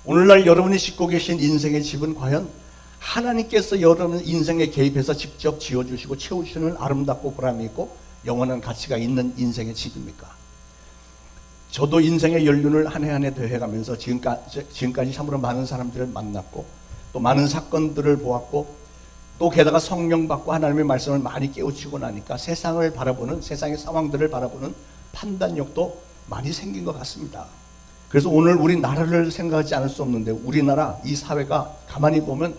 오늘날 여러분이 짓고 계신 인생의 집은 과연 하나님께서 여러분 인생에 개입해서 직접 지어주시고 채우시는 아름답고 보람이 있고 영원한 가치가 있는 인생의 집입니까? 저도 인생의 연륜을 한 해 한 해 더해가면서 지금까지 참으로 많은 사람들을 만났고 또 많은 사건들을 보았고 또 게다가 성령 받고 하나님의 말씀을 많이 깨우치고 나니까 세상을 바라보는, 세상의 상황들을 바라보는 판단력도 많이 생긴 것 같습니다. 그래서 오늘 우리 나라를 생각하지 않을 수 없는데 우리나라 이 사회가 가만히 보면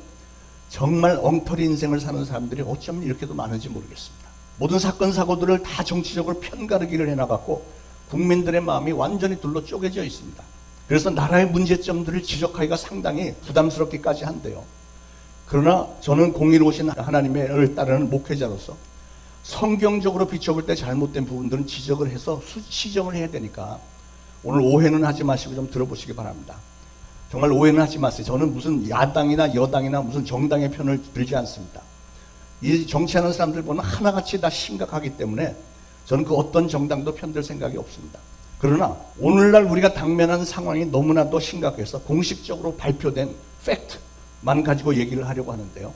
정말 엉터리 인생을 사는 사람들이 어쩜 이렇게도 많은지 모르겠습니다. 모든 사건 사고들을 다 정치적으로 편가르기를 해나갔고 국민들의 마음이 완전히 둘로 쪼개져 있습니다. 그래서 나라의 문제점들을 지적하기가 상당히 부담스럽기까지 한데요. 그러나 저는 공의로우신 하나님을 따르는 목회자로서 성경적으로 비춰볼 때 잘못된 부분들은 지적을 해서 시정을 해야 되니까 오늘 오해는 하지 마시고 좀 들어보시기 바랍니다. 정말 오해는 하지 마세요. 저는 무슨 야당이나 여당이나 무슨 정당의 편을 들지 않습니다. 이 정치하는 사람들 보면 하나같이 다 심각하기 때문에 저는 그 어떤 정당도 편들 생각이 없습니다. 그러나 오늘날 우리가 당면한 상황이 너무나도 심각해서 공식적으로 발표된 팩트만 가지고 얘기를 하려고 하는데요.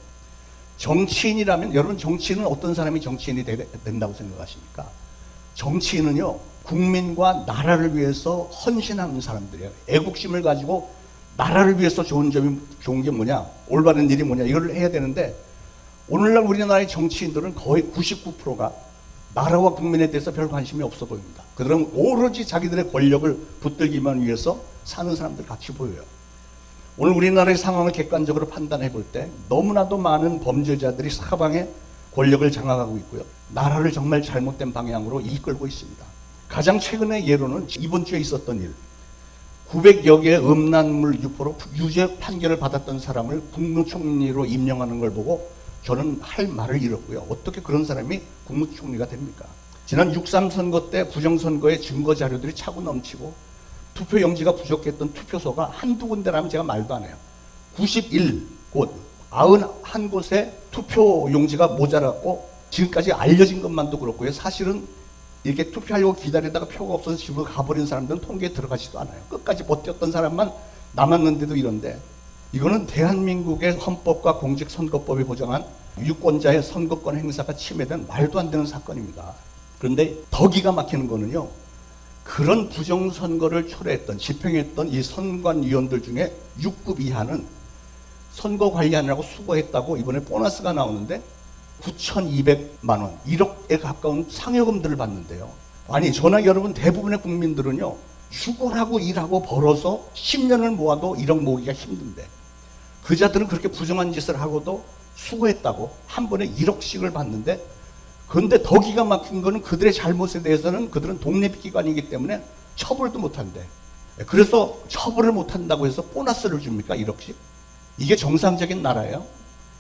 정치인이라면 여러분 정치인은 어떤 사람이 정치인이 된다고 생각하십니까? 정치인은요 국민과 나라를 위해서 헌신하는 사람들이에요. 애국심을 가지고 나라를 위해서 좋은 게 뭐냐, 올바른 일이 뭐냐 이걸 해야 되는데 오늘날 우리나라의 정치인들은 거의 99%가 나라와 국민에 대해서 별 관심이 없어 보입니다. 그들은 오로지 자기들의 권력을 붙들기만 위해서 사는 사람들 같이 보여요. 오늘 우리나라의 상황을 객관적으로 판단해 볼 때 너무나도 많은 범죄자들이 사방에 권력을 장악하고 있고요. 나라를 정말 잘못된 방향으로 이끌고 있습니다. 가장 최근의 예로는 이번 주에 있었던 일. 900여 개의 음란물 유포로 유죄 판결을 받았던 사람을 국무총리로 임명하는 걸 보고 저는 할 말을 잃었고요. 어떻게 그런 사람이 국무총리가 됩니까? 지난 6.3 선거 때 부정선거의 증거 자료들이 차고 넘치고 투표용지가 부족했던 투표소가 한두 군데라면 제가 말도 안 해요. 91곳, 91곳에 투표용지가 모자랐고 지금까지 알려진 것만도 그렇고요. 사실은 이렇게 투표하려고 기다리다가 표가 없어서 집으로 가버린 사람들은 통계에 들어가지도 않아요. 끝까지 버텼던 사람만 남았는데도 이런데 이거는 대한민국의 헌법과 공직선거법이 보장한 유권자의 선거권 행사가 침해된 말도 안 되는 사건입니다. 그런데 더 기가 막히는 거는요. 그런 부정선거를 초래했던, 집행했던 이 선관위원들 중에 6급 이하는 선거 관리하느라고 수고했다고 이번에 보너스가 나오는데 9,200만 원, 1억에 가까운 상여금들을 받는데요. 아니 저나 여러분 대부분의 국민들은요. 죽으라고 일하고 벌어서 10년을 모아도 1억 모으기가 힘든데 그 자들은 그렇게 부정한 짓을 하고도 수고했다고 한 번에 1억씩을 받는데 그런데 더 기가 막힌 거는 그들의 잘못에 대해서는 그들은 독립기관이기 때문에 처벌도 못한대. 그래서 처벌을 못한다고 해서 보너스를 줍니까? 1억씩? 이게 정상적인 나라예요?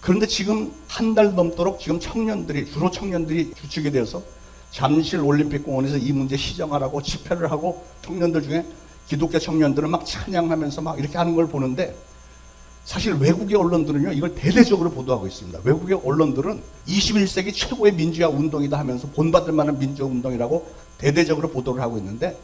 그런데 지금 한 달 넘도록 지금 주로 청년들이 주축이 되어서 잠실 올림픽공원에서 이 문제 시정하라고 집회를 하고 청년들 중에 기독교 청년들은 막 찬양하면서 막 이렇게 하는 걸 보는데 사실 외국의 언론들은요 이걸 대대적으로 보도하고 있습니다. 외국의 언론들은 21세기 최고의 민주화 운동이다 하면서 본받을 만한 민주화 운동이라고 대대적으로 보도를 하고 있는데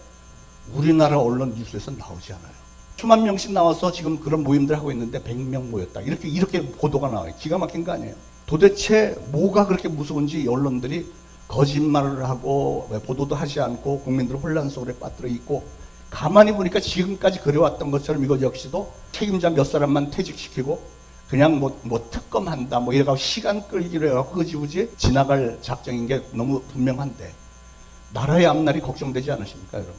우리나라 언론 뉴스에서 나오지 않아요. 수만 명씩 나와서 지금 그런 모임들 하고 있는데 100명 모였다. 이렇게 보도가 나와요. 기가 막힌 거 아니에요. 도대체 뭐가 그렇게 무서운지 언론들이 거짓말을 하고 보도도 하지 않고 국민들을 혼란 속에 빠뜨려 있고 가만히 보니까 지금까지 그래왔던 것처럼 이거 역시도 책임자 몇 사람만 퇴직시키고 그냥 뭐 특검한다 뭐 이래가지고 시간 끌기로 해갖고 흐지부지 지나갈 작정인 게 너무 분명한데 나라의 앞날이 걱정되지 않으십니까 여러분?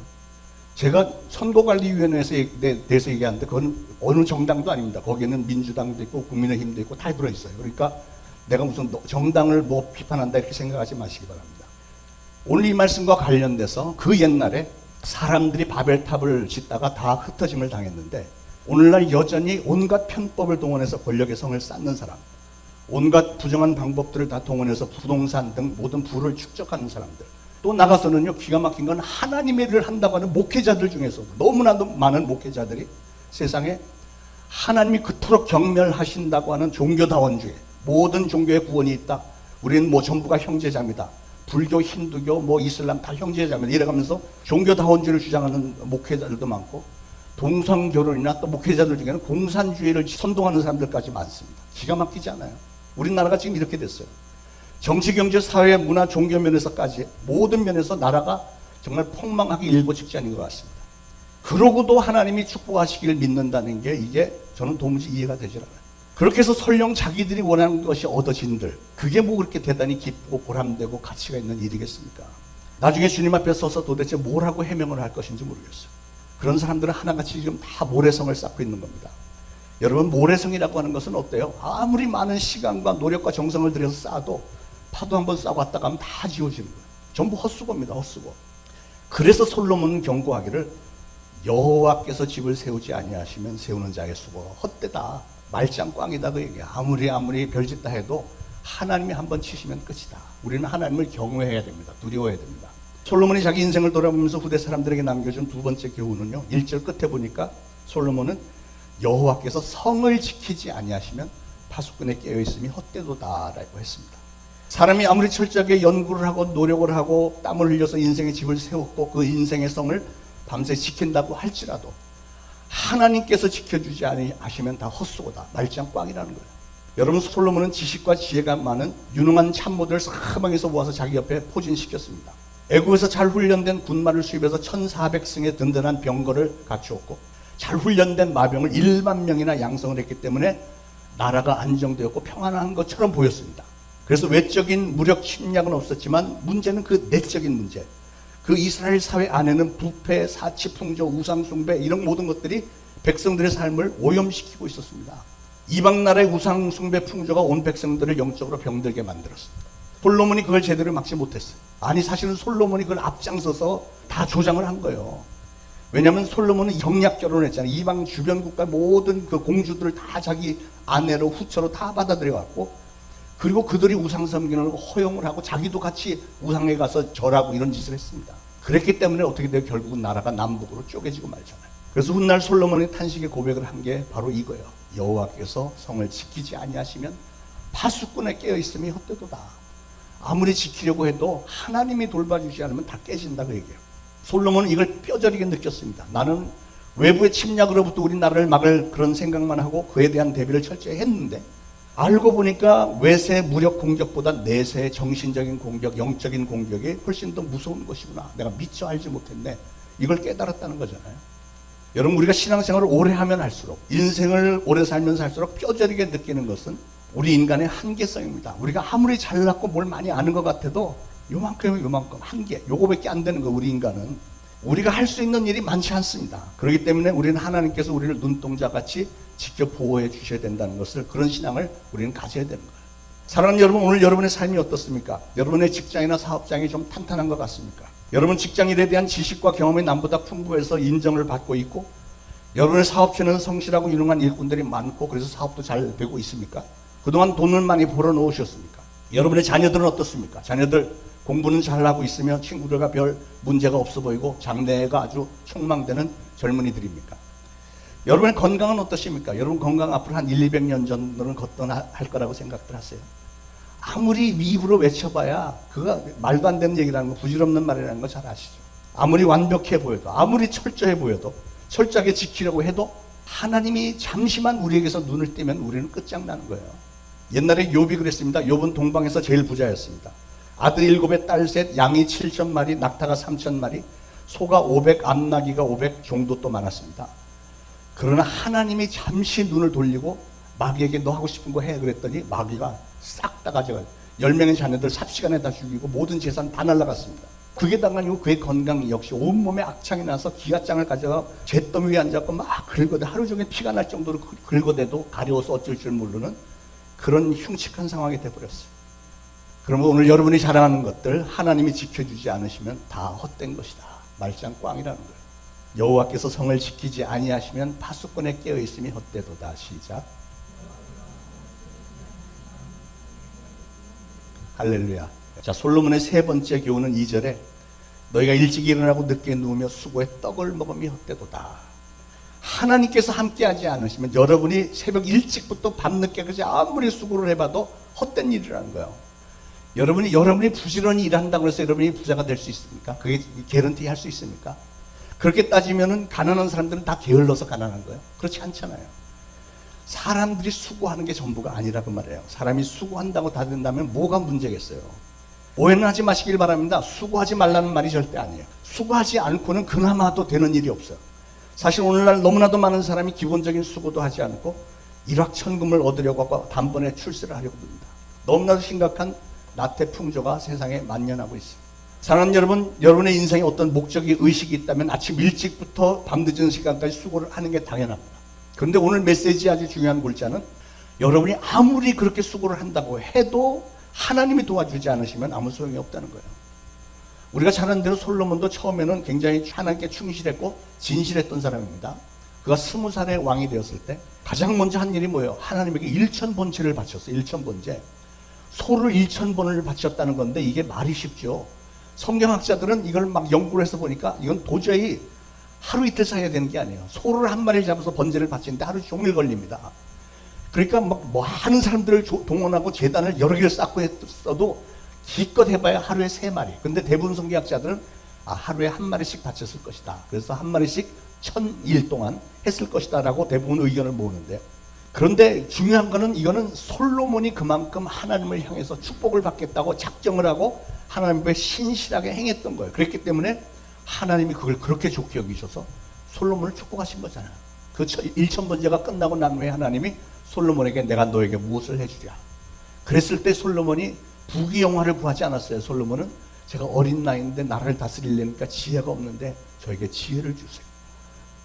제가 선거관리위원회에서 대해서 얘기하는데 그건 어느 정당도 아닙니다. 거기에는 민주당도 있고 국민의힘도 있고 다 들어있어요. 그러니까 내가 무슨 정당을 뭐 비판한다 이렇게 생각하지 마시기 바랍니다. 오늘 이 말씀과 관련돼서 그 옛날에 사람들이 바벨탑을 짓다가 다 흩어짐을 당했는데 오늘날 여전히 온갖 편법을 동원해서 권력의 성을 쌓는 사람, 온갖 부정한 방법들을 다 동원해서 부동산 등 모든 부를 축적하는 사람들, 또 나가서는요, 기가 막힌 건 하나님의 일을 한다고 하는 목회자들 중에서 너무나도 많은 목회자들이 세상에 하나님이 그토록 경멸하신다고 하는 종교다원주의, 모든 종교의 구원이 있다, 우리는 뭐 전부가 형제자입니다, 불교, 힌두교, 뭐 이슬람 다 형제자입니다, 이래가면서 종교다원주의를 주장하는 목회자들도 많고, 동성결혼이나 또 목회자들 중에는 공산주의를 선동하는 사람들까지 많습니다. 기가 막히지 않아요? 우리나라가 지금 이렇게 됐어요. 정치, 경제, 사회, 문화, 종교 면에서까지 모든 면에서 나라가 정말 폭망하기 일보 직전인 것 같습니다. 그러고도 하나님이 축복하시기를 믿는다는 게 이게 저는 도무지 이해가 되질 않아요. 그렇게 해서 설령 자기들이 원하는 것이 얻어진들, 그게 뭐 그렇게 대단히 기쁘고 보람되고 가치가 있는 일이겠습니까? 나중에 주님 앞에 서서 도대체 뭘 하고 해명을 할 것인지 모르겠어요. 그런 사람들은 하나같이 지금 다 모래성을 쌓고 있는 겁니다. 여러분, 모래성이라고 하는 것은 어때요? 아무리 많은 시간과 노력과 정성을 들여서 쌓아도 파도 한번 싸고 왔다 가면 다 지워지는 거예요. 전부 헛수고입니다. 헛수고. 그래서 솔로몬은 경고하기를 여호와께서 집을 세우지 아니하시면 세우는 자의 수고가 헛되다, 말짱 꽝이다, 그 얘기야. 아무리 별짓 다 해도 하나님이 한번 치시면 끝이다. 우리는 하나님을 경외해야 됩니다. 두려워해야 됩니다. 솔로몬이 자기 인생을 돌아보면서 후대 사람들에게 남겨준 두 번째 교훈은요, 1절 끝에 보니까 솔로몬은 여호와께서 성을 지키지 아니하시면 파수꾼에 깨어있음이 헛되도다라고 했습니다. 사람이 아무리 철저하게 연구를 하고 노력을 하고 땀을 흘려서 인생의 집을 세웠고 그 인생의 성을 밤새 지킨다고 할지라도 하나님께서 지켜주지 아니하시면 다 헛수고다, 말짱 꽝이라는 거예요. 여러분, 솔로몬은 지식과 지혜가 많은 유능한 참모들을 사방에서 모아서 자기 옆에 포진시켰습니다. 애국에서 잘 훈련된 군마를 수입해서 1400승의 든든한 병거를 갖추었고, 잘 훈련된 마병을 1만 명이나 양성을 했기 때문에 나라가 안정되었고 평안한 것처럼 보였습니다. 그래서 외적인 무력 침략은 없었지만 문제는 그 내적인 문제, 그 이스라엘 사회 안에는 부패, 사치, 풍조, 우상숭배, 이런 모든 것들이 백성들의 삶을 오염시키고 있었습니다. 이방 나라의 우상숭배 풍조가 온 백성들을 영적으로 병들게 만들었습니다. 솔로몬이 그걸 제대로 막지 못했어요. 아니, 사실은 솔로몬이 그걸 앞장서서 다 조장을 한 거예요. 왜냐하면 솔로몬은 영약 결혼을 했잖아요. 이방 주변 국가 모든 그 공주들을 다 자기 아내로, 후처로 다 받아들여갖고, 그리고 그들이 우상 섬기는 걸 허용을 하고 자기도 같이 우상에 가서 절하고 이런 짓을 했습니다. 그랬기 때문에 어떻게 돼요? 결국은 나라가 남북으로 쪼개지고 말잖아요. 그래서 훗날 솔로몬이 탄식의 고백을 한 게 바로 이거예요. 여호와께서 성을 지키지 아니하시면 파수꾼에 깨어있음이 헛되도다. 아무리 지키려고 해도 하나님이 돌봐주지 않으면 다 깨진다, 그 얘기예요. 솔로몬은 이걸 뼈저리게 느꼈습니다. 나는 외부의 침략으로부터 우리나라를 막을 그런 생각만 하고 그에 대한 대비를 철저히 했는데, 알고 보니까 외세 무력 공격보다 내세 정신적인 공격, 영적인 공격이 훨씬 더 무서운 것이구나. 내가 미처 알지 못했네. 이걸 깨달았다는 거잖아요. 여러분, 우리가 신앙생활을 오래 하면 할수록, 인생을 오래 살면 살수록 뼈저리게 느끼는 것은 우리 인간의 한계성입니다. 우리가 아무리 잘났고 뭘 많이 아는 것 같아도 요만큼 한계, 요거밖에 안 되는 거. 우리 인간은 우리가 할 수 있는 일이 많지 않습니다. 그렇기 때문에 우리는 하나님께서 우리를 눈동자같이 지켜 보호해 주셔야 된다는 것을, 그런 신앙을 우리는 가져야 되는 거예요. 사랑하는 여러분, 오늘 여러분의 삶이 어떻습니까? 여러분의 직장이나 사업장이 좀 탄탄한 것 같습니까? 여러분 직장일에 대한 지식과 경험이 남보다 풍부해서 인정을 받고 있고, 여러분의 사업체는 성실하고 유능한 일꾼들이 많고 그래서 사업도 잘 되고 있습니까? 그동안 돈을 많이 벌어 놓으셨습니까? 여러분의 자녀들은 어떻습니까? 자녀들 공부는 잘하고 있으며 친구들과 별 문제가 없어 보이고 장래가 아주 촉망되는 젊은이들입니까? 여러분의 건강은 어떠십니까? 여러분 건강 앞으로 한 200년 전으로는 할 거라고 생각들 하세요? 아무리 입으로 외쳐봐야 그가 말도 안 되는 얘기라는 거, 부질없는 말이라는 거 잘 아시죠? 아무리 완벽해 보여도, 아무리 철저해 보여도, 철저하게 지키려고 해도 하나님이 잠시만 우리에게서 눈을 떼면 우리는 끝장나는 거예요. 옛날에 욥이 그랬습니다. 욥은 동방에서 제일 부자였습니다. 아들 7에 딸 3, 양이 7,000마리, 낙타가 3,000마리, 소가 500, 암나귀가 500 정도 또 많았습니다. 그러나 하나님이 잠시 눈을 돌리고 마귀에게 너 하고 싶은 거 해 그랬더니 마귀가 싹 다 가져가요. 10명의 자녀들 삽시간에 다 죽이고 모든 재산 다 날라갔습니다. 그게 당하니고 그의 건강 역시 온몸에 악창이 나서 기아장을 가져가 잿더미 위에 앉아서 막 긁어대, 하루 종일 피가 날 정도로 긁어대도 가려워서 어쩔 줄 모르는 그런 흉측한 상황이 돼버렸어요. 그러면 오늘 여러분이 자랑하는 것들 하나님이 지켜주지 않으시면 다 헛된 것이다, 말짱 꽝이라는 거예요. 여호와께서 성을 지키지 아니하시면 파수꾼에 깨어있음이 헛되도다. 시작. 할렐루야. 자, 솔로몬의 세 번째 교훈은 2절에 너희가 일찍 일어나고 늦게 누우며 수고에 떡을 먹으며 헛되도다. 하나님께서 함께하지 않으시면 여러분이 새벽 일찍부터 밤늦게까지 아무리 수고를 해봐도 헛된 일이라는 거예요. 여러분이 부지런히 일한다고 해서 여러분이 부자가 될 수 있습니까? 그게 개런티 할 수 있습니까? 그렇게 따지면은 가난한 사람들은 다 게을러서 가난한 거예요. 그렇지 않잖아요. 사람들이 수고하는 게 전부가 아니라 그 말이에요. 사람이 수고한다고 다 된다면 뭐가 문제겠어요? 오해는 하지 마시길 바랍니다. 수고하지 말라는 말이 절대 아니에요. 수고하지 않고는 그나마도 되는 일이 없어요. 사실 오늘날 너무나도 많은 사람이 기본적인 수고도 하지 않고 일확천금을 얻으려고 하고 단번에 출세를 하려고 듭니다. 너무나도 심각한 나태풍조가 세상에 만연하고 있습니다. 사랑하는 여러분, 여러분의 인생에 어떤 목적이 의식이 있다면 아침 일찍부터 밤늦은 시간까지 수고를 하는 게 당연합니다. 그런데 오늘 메시지 아주 중요한 골자는 여러분이 아무리 그렇게 수고를 한다고 해도 하나님이 도와주지 않으시면 아무 소용이 없다는 거예요. 우리가 잘 아는 대로 솔로몬도 처음에는 굉장히 하나님께 충실했고 진실했던 사람입니다. 그가 20살의 왕이 되었을 때 가장 먼저 한 일이 뭐예요? 하나님에게 1000번째를 바쳤어요. 1000번째. 소를 1000번을 바쳤다는 건데 이게 말이 쉽죠. 성경학자들은 이걸 막 연구를 해서 보니까 이건 도저히 하루 이틀 사이에 되는 게 아니에요. 소를 한 마리 잡아서 번제를 바치는데 하루 종일 걸립니다. 그러니까 막 많은 사람들을 동원하고 제단을 여러 개를 쌓고 했어도 기껏 해봐야 하루에 3마리. 근데 대부분 성경학자들은 하루에 한 마리씩 바쳤을 것이다. 그래서 한 마리씩 1000일 동안 했을 것이다 라고 대부분 의견을 모으는데요. 그런데 중요한 거는 이거는 솔로몬이 그만큼 하나님을 향해서 축복을 받겠다고 작정을 하고 하나님 앞에 신실하게 행했던 거예요. 그랬기 때문에 하나님이 그걸 그렇게 좋게 여기셔서 솔로몬을 축복하신 거잖아요. 그 1000번제가 끝나고 난 후에 하나님이 솔로몬에게 내가 너에게 무엇을 해주랴. 그랬을 때 솔로몬이 부귀영화를 구하지 않았어요. 솔로몬은 제가 어린 나이인데 나라를 다스리려니까 지혜가 없는데 저에게 지혜를 주세요.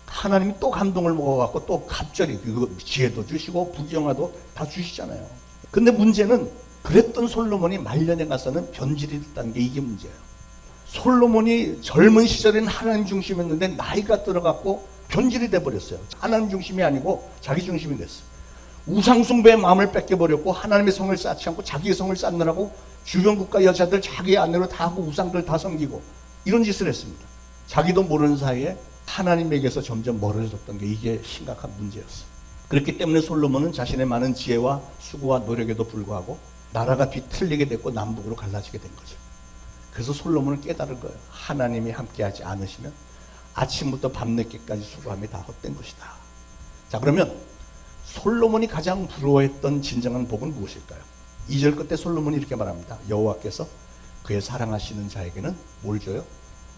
하나님이 또 감동을 먹어갖고 또 갑자기 그 지혜도 주시고 부귀영화도 다 주시잖아요. 근데 문제는 그랬던 솔로몬이 말년에 가서는 변질이 됐다는 게 이게 문제예요. 솔로몬이 젊은 시절에는 하나님 중심이었는데 나이가 들어갔고 변질이 돼버렸어요. 하나님 중심이 아니고 자기 중심이 됐어요. 우상숭배의 마음을 뺏겨버렸고 하나님의 성을 쌓지 않고 자기의 성을 쌓느라고 주변 국가 여자들 자기 아내로 다 하고 우상들 다 섬기고 이런 짓을 했습니다. 자기도 모르는 사이에 하나님에게서 점점 멀어졌던 게 이게 심각한 문제였어요. 그렇기 때문에 솔로몬은 자신의 많은 지혜와 수고와 노력에도 불구하고 나라가 뒤틀리게 됐고 남북으로 갈라지게 된 거죠. 그래서 솔로몬은 깨달은 거예요. 하나님이 함께하지 않으시면 아침부터 밤늦게까지 수고함이 다 헛된 것이다. 자, 그러면 솔로몬이 가장 부러워했던 진정한 복은 무엇일까요? 2절 끝에 솔로몬이 이렇게 말합니다. 여호와께서 그의 사랑하시는 자에게는 뭘 줘요?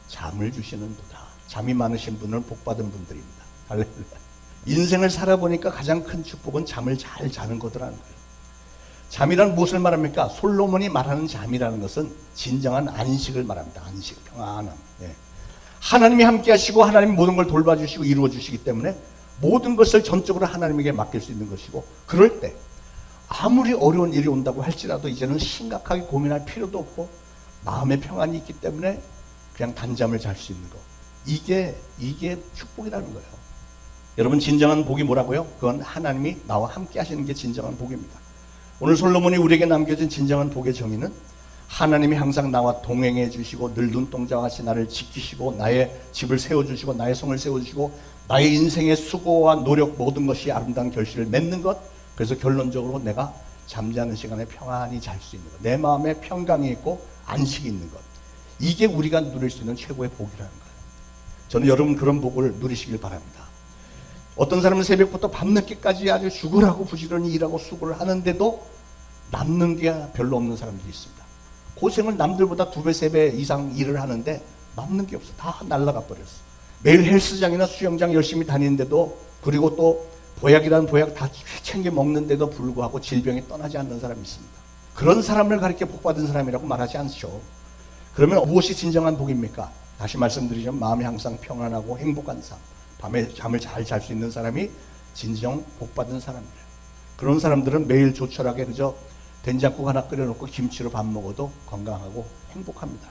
잠을 주시는도다. 잠이 많으신 분은 복받은 분들입니다. 할렐루야. 인생을 살아보니까 가장 큰 축복은 잠을 잘 자는 거더라는 거예요. 잠이란 무엇을 말합니까? 솔로몬이 말하는 잠이라는 것은 진정한 안식을 말합니다. 안식, 평안함. 예. 하나님이 함께 하시고 하나님이 모든 걸 돌봐주시고 이루어주시기 때문에 모든 것을 전적으로 하나님에게 맡길 수 있는 것이고, 그럴 때 아무리 어려운 일이 온다고 할지라도 이제는 심각하게 고민할 필요도 없고 마음의 평안이 있기 때문에 그냥 단잠을 잘 수 있는 거. 이게 축복이라는 거예요. 여러분, 진정한 복이 뭐라고요? 그건 하나님이 나와 함께 하시는 게 진정한 복입니다. 오늘 솔로몬이 우리에게 남겨진 진정한 복의 정의는 하나님이 항상 나와 동행해 주시고 늘 눈동자와 같이 나를 지키시고 나의 집을 세워주시고 나의 성을 세워주시고 나의 인생의 수고와 노력 모든 것이 아름다운 결실을 맺는 것. 그래서 결론적으로 내가 잠자는 시간에 평안히 잘 수 있는 것, 내 마음에 평강이 있고 안식이 있는 것, 이게 우리가 누릴 수 있는 최고의 복이라는 거예요. 저는 여러분 그런 복을 누리시길 바랍니다. 어떤 사람은 새벽부터 밤늦게까지 아주 죽으라고 부지런히 일하고 수고를 하는데도 남는 게 별로 없는 사람들이 있습니다. 고생을 남들보다 2배, 3배 이상 일을 하는데 남는 게 없어. 다 날아가 버렸어. 매일 헬스장이나 수영장 열심히 다니는데도, 그리고 또 보약이라는 보약 다 챙겨 먹는데도 불구하고 질병이 떠나지 않는 사람이 있습니다. 그런 사람을 가리켜 복받은 사람이라고 말하지 않죠. 그러면 무엇이 진정한 복입니까? 다시 말씀드리자면 마음이 항상 평안하고 행복한 삶, 밤에 잠을 잘 잘 수 있는 사람이 진정 복받은 사람이에요. 그런 사람들은 매일 조촐하게 그저 된장국 하나 끓여놓고 김치로 밥 먹어도 건강하고 행복합니다.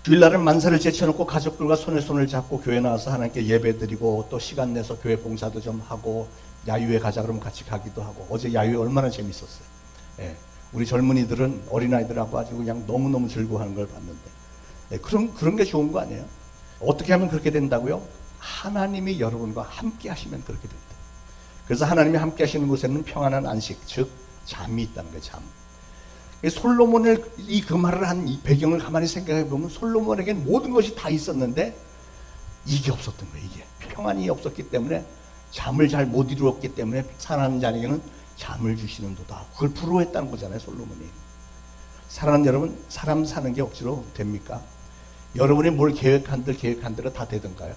주일날은 만사를 제쳐놓고 가족들과 손에 손을 잡고 교회 나와서 하나님께 예배드리고 또 시간 내서 교회 봉사도 좀 하고 야유회 가자 그러면 같이 가기도 하고. 어제 야유회 얼마나 재밌었어요. 예, 우리 젊은이들은 어린아이들하고 아주 그냥 너무너무 즐거워하는 걸 봤는데, 그런 게 좋은 거 아니에요? 어떻게 하면 그렇게 된다고요? 하나님이 여러분과 함께 하시면 그렇게 된다. 그래서 하나님이 함께 하시는 곳에는 평안한 안식, 즉 잠이 있다는 거예요. 잠. 솔로몬을 그 말을 한 이 배경을 가만히 생각해 보면 솔로몬에게는 모든 것이 다 있었는데 이게 없었던 거예요. 이게 평안이 없었기 때문에 잠을 잘 못 이루었기 때문에 사랑하는 자에게는 잠을 주시는도다. 그걸 부러워했다는 거잖아요. 솔로몬이. 사랑하는 여러분, 사람 사는 게 억지로 됩니까? 여러분이 뭘 계획한 대로 다 되던가요?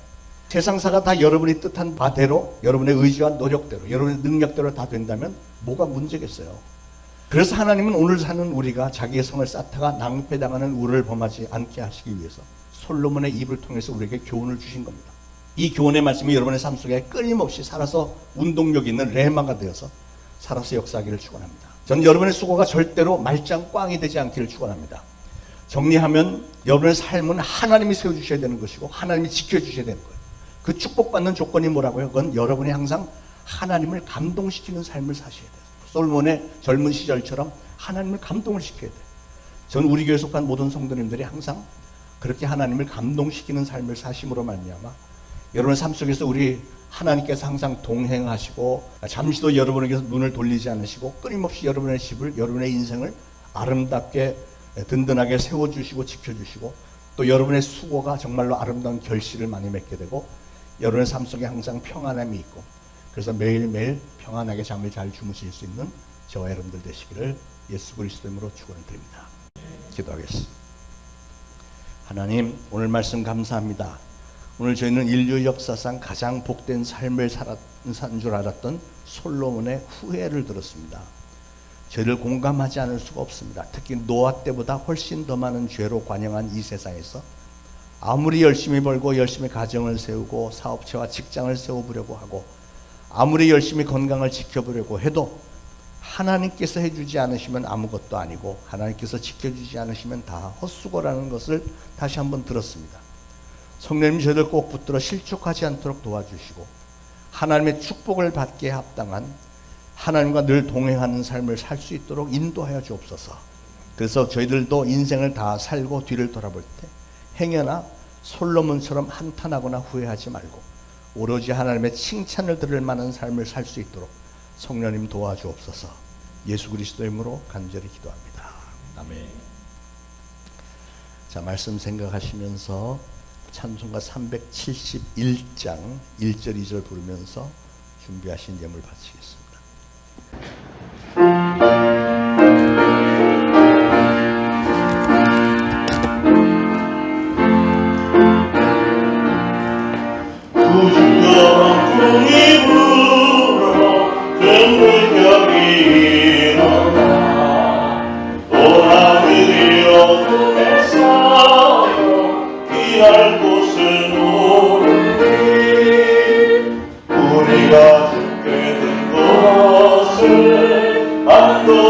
세상사가 다 여러분이 뜻한 바대로, 여러분의 의지와 노력대로, 여러분의 능력대로 다 된다면 뭐가 문제겠어요? 그래서 하나님은 오늘 사는 우리가 자기의 성을 쌓다가 낭패당하는 우를 범하지 않게 하시기 위해서 솔로몬의 입을 통해서 우리에게 교훈을 주신 겁니다. 이 교훈의 말씀이 여러분의 삶 속에 끊임없이 살아서 운동력 있는 레마가 되어서 살아서 역사하기를 축원합니다. 저는 여러분의 수고가 절대로 말짱 꽝이 되지 않기를 축원합니다. 정리하면 여러분의 삶은 하나님이 세워주셔야 되는 것이고 하나님이 지켜주셔야 되는 거예요. 그 축복받는 조건이 뭐라고요? 그건 여러분이 항상 하나님을 감동시키는 삶을 사셔야 돼요. 솔몬의 젊은 시절처럼 하나님을 감동을 시켜야 돼요. 저는 우리 교회에 속한 모든 성도님들이 항상 그렇게 하나님을 감동시키는 삶을 사심으로 말미암아 여러분의 삶 속에서 우리 하나님께서 항상 동행하시고 잠시도 여러분에게서 눈을 돌리지 않으시고 끊임없이 여러분의 집을, 여러분의 인생을 아름답게 든든하게 세워주시고 지켜주시고 또 여러분의 수고가 정말로 아름다운 결실을 많이 맺게 되고 여러분의 삶 속에 항상 평안함이 있고 그래서 매일매일 평안하게 잠을 잘 주무실 수 있는 저와 여러분들 되시기를 예수 그리스도 이름으로 축원드립니다. 기도하겠습니다. 하나님, 오늘 말씀 감사합니다. 오늘 저희는 인류 역사상 가장 복된 삶을 산 줄 알았던 솔로몬의 후회를 들었습니다. 죄를 공감하지 않을 수가 없습니다. 특히 노아 때보다 훨씬 더 많은 죄로 관영한 이 세상에서 아무리 열심히 벌고 열심히 가정을 세우고 사업체와 직장을 세워보려고 하고 아무리 열심히 건강을 지켜보려고 해도 하나님께서 해주지 않으시면 아무것도 아니고 하나님께서 지켜주지 않으시면 다 헛수고라는 것을 다시 한번 들었습니다. 성령님 저희들 꼭 붙들어 실족하지 않도록 도와주시고 하나님의 축복을 받기에 합당한 하나님과 늘 동행하는 삶을 살 수 있도록 인도하여 주옵소서. 그래서 저희들도 인생을 다 살고 뒤를 돌아볼 때 행여나 솔로몬처럼 한탄하거나 후회하지 말고 오로지 하나님의 칭찬을 들을 만한 삶을 살 수 있도록 성령님 도와주옵소서. 예수 그리스도의 이름으로 간절히 기도합니다. 아멘. 자, 말씀 생각하시면서 찬송가 371장 1절 2절 부르면서 준비하신 예물 바치겠습니다. 우리가 듣게 된 것을 안도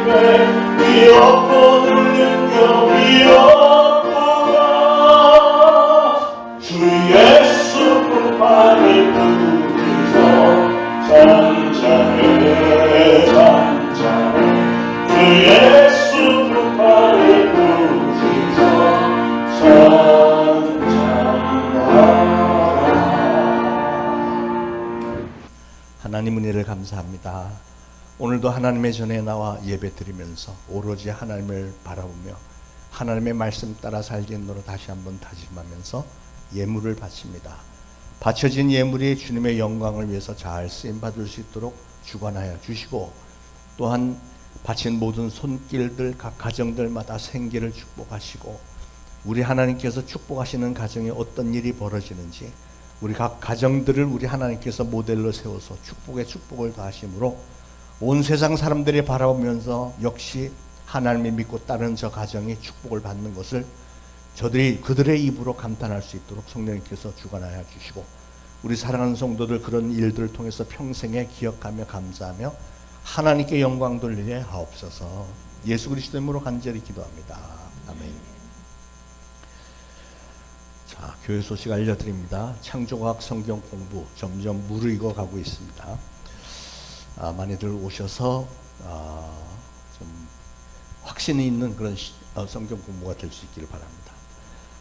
위협보는 능력 위협보가 주 예수 불판을 부르서 잠잠해 잠잠해 주 예수 불판을 부르서 잠잠하라. 하나님 은혜를 감사합니다. 오늘도 하나님의 전에 나와 예배 드리면서 오로지 하나님을 바라보며 하나님의 말씀 따라 살겠노라 다시 한번 다짐하면서 예물을 바칩니다. 바쳐진 예물이 주님의 영광을 위해서 잘 쓰임받을 수 있도록 주관하여 주시고, 또한 바친 모든 손길들 각 가정들마다 생기를 축복하시고, 우리 하나님께서 축복하시는 가정에 어떤 일이 벌어지는지 우리 각 가정들을 우리 하나님께서 모델로 세워서 축복에 축복을 더하심으로 온 세상 사람들이 바라보면서 역시 하나님을 믿고 따르는 저 가정이 축복을 받는 것을 저들이 그들의 입으로 감탄할 수 있도록 성령님께서 주관하여 주시고, 우리 사랑하는 성도들 그런 일들을 통해서 평생에 기억하며 감사하며 하나님께 영광 돌리게 하옵소서. 예수 그리스도 이름으로 간절히 기도합니다. 아멘. 자, 교회 소식 알려드립니다. 창조과학 성경 공부 점점 무르익어 가고 있습니다. 많이들 오셔서 좀 확신이 있는 그런 성경 공부가 될 수 있기를 바랍니다.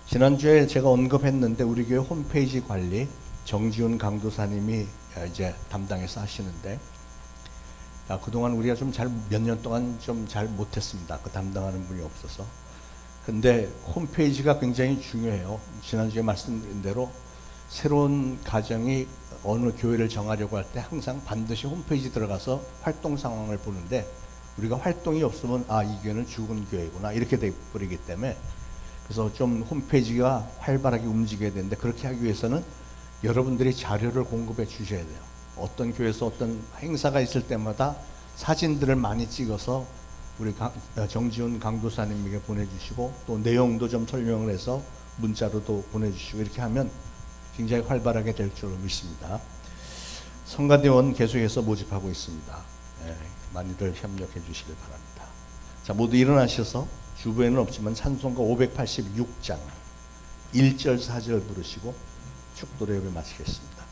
지난주에 제가 언급했는데 우리 교회 홈페이지 관리 정지훈 강도사님이 이제 담당해서 하시는데, 그동안 우리가 좀 몇 년 동안 좀 잘 못했습니다. 그 담당하는 분이 없어서. 근데 홈페이지가 굉장히 중요해요. 지난주에 말씀드린 대로 새로운 가정이 어느 교회를 정하려고 할 때 항상 반드시 홈페이지 들어가서 활동 상황을 보는데, 우리가 활동이 없으면 이 교회는 죽은 교회구나 이렇게 돼버리기 때문에, 그래서 좀 홈페이지가 활발하게 움직여야 되는데, 그렇게 하기 위해서는 여러분들이 자료를 공급해 주셔야 돼요. 어떤 교회에서 어떤 행사가 있을 때마다 사진들을 많이 찍어서 우리 정지훈 강도사님에게 보내주시고, 또 내용도 좀 설명을 해서 문자로도 보내주시고, 이렇게 하면 굉장히 활발하게 될 줄로 믿습니다. 성가대원 계속해서 모집하고 있습니다. 많이들 협력해 주시길 바랍니다. 자, 모두 일어나셔서 주부에는 없지만 찬송가 586장 1절 4절 부르시고 축도로 예배 마치겠습니다.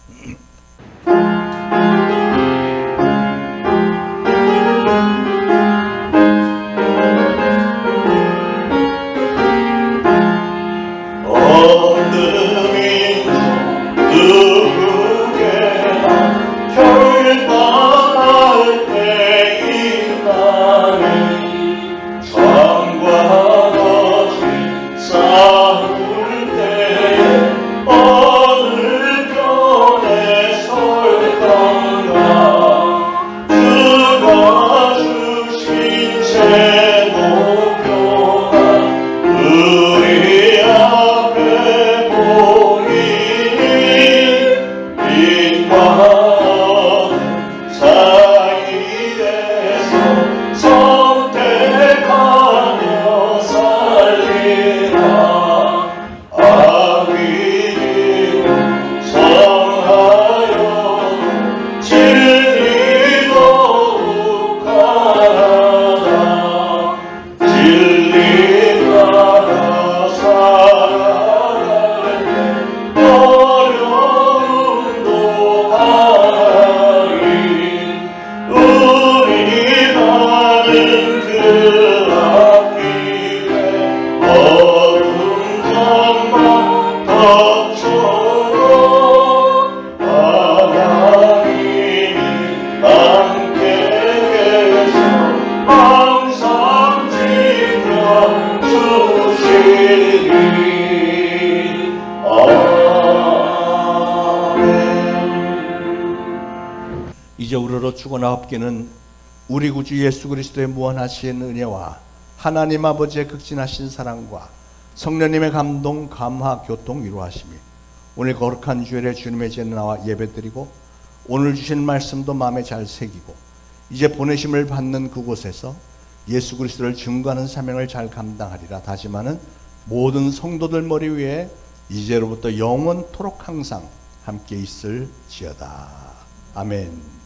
이제 우러러 죽어나옵기는 우리 구주 예수 그리스도의 무한하신 은혜와 하나님 아버지의 극진하신 사랑과 성령님의 감동, 감화, 교통, 위로하심이 오늘 거룩한 주일에 주님의 전에 나와 예배드리고 오늘 주신 말씀도 마음에 잘 새기고 이제 보내심을 받는 그곳에서 예수 그리스도를 증거하는 사명을 잘 감당하리라 다짐하는 모든 성도들 머리 위에 이제로부터 영원토록 항상 함께 있을지어다. 아멘.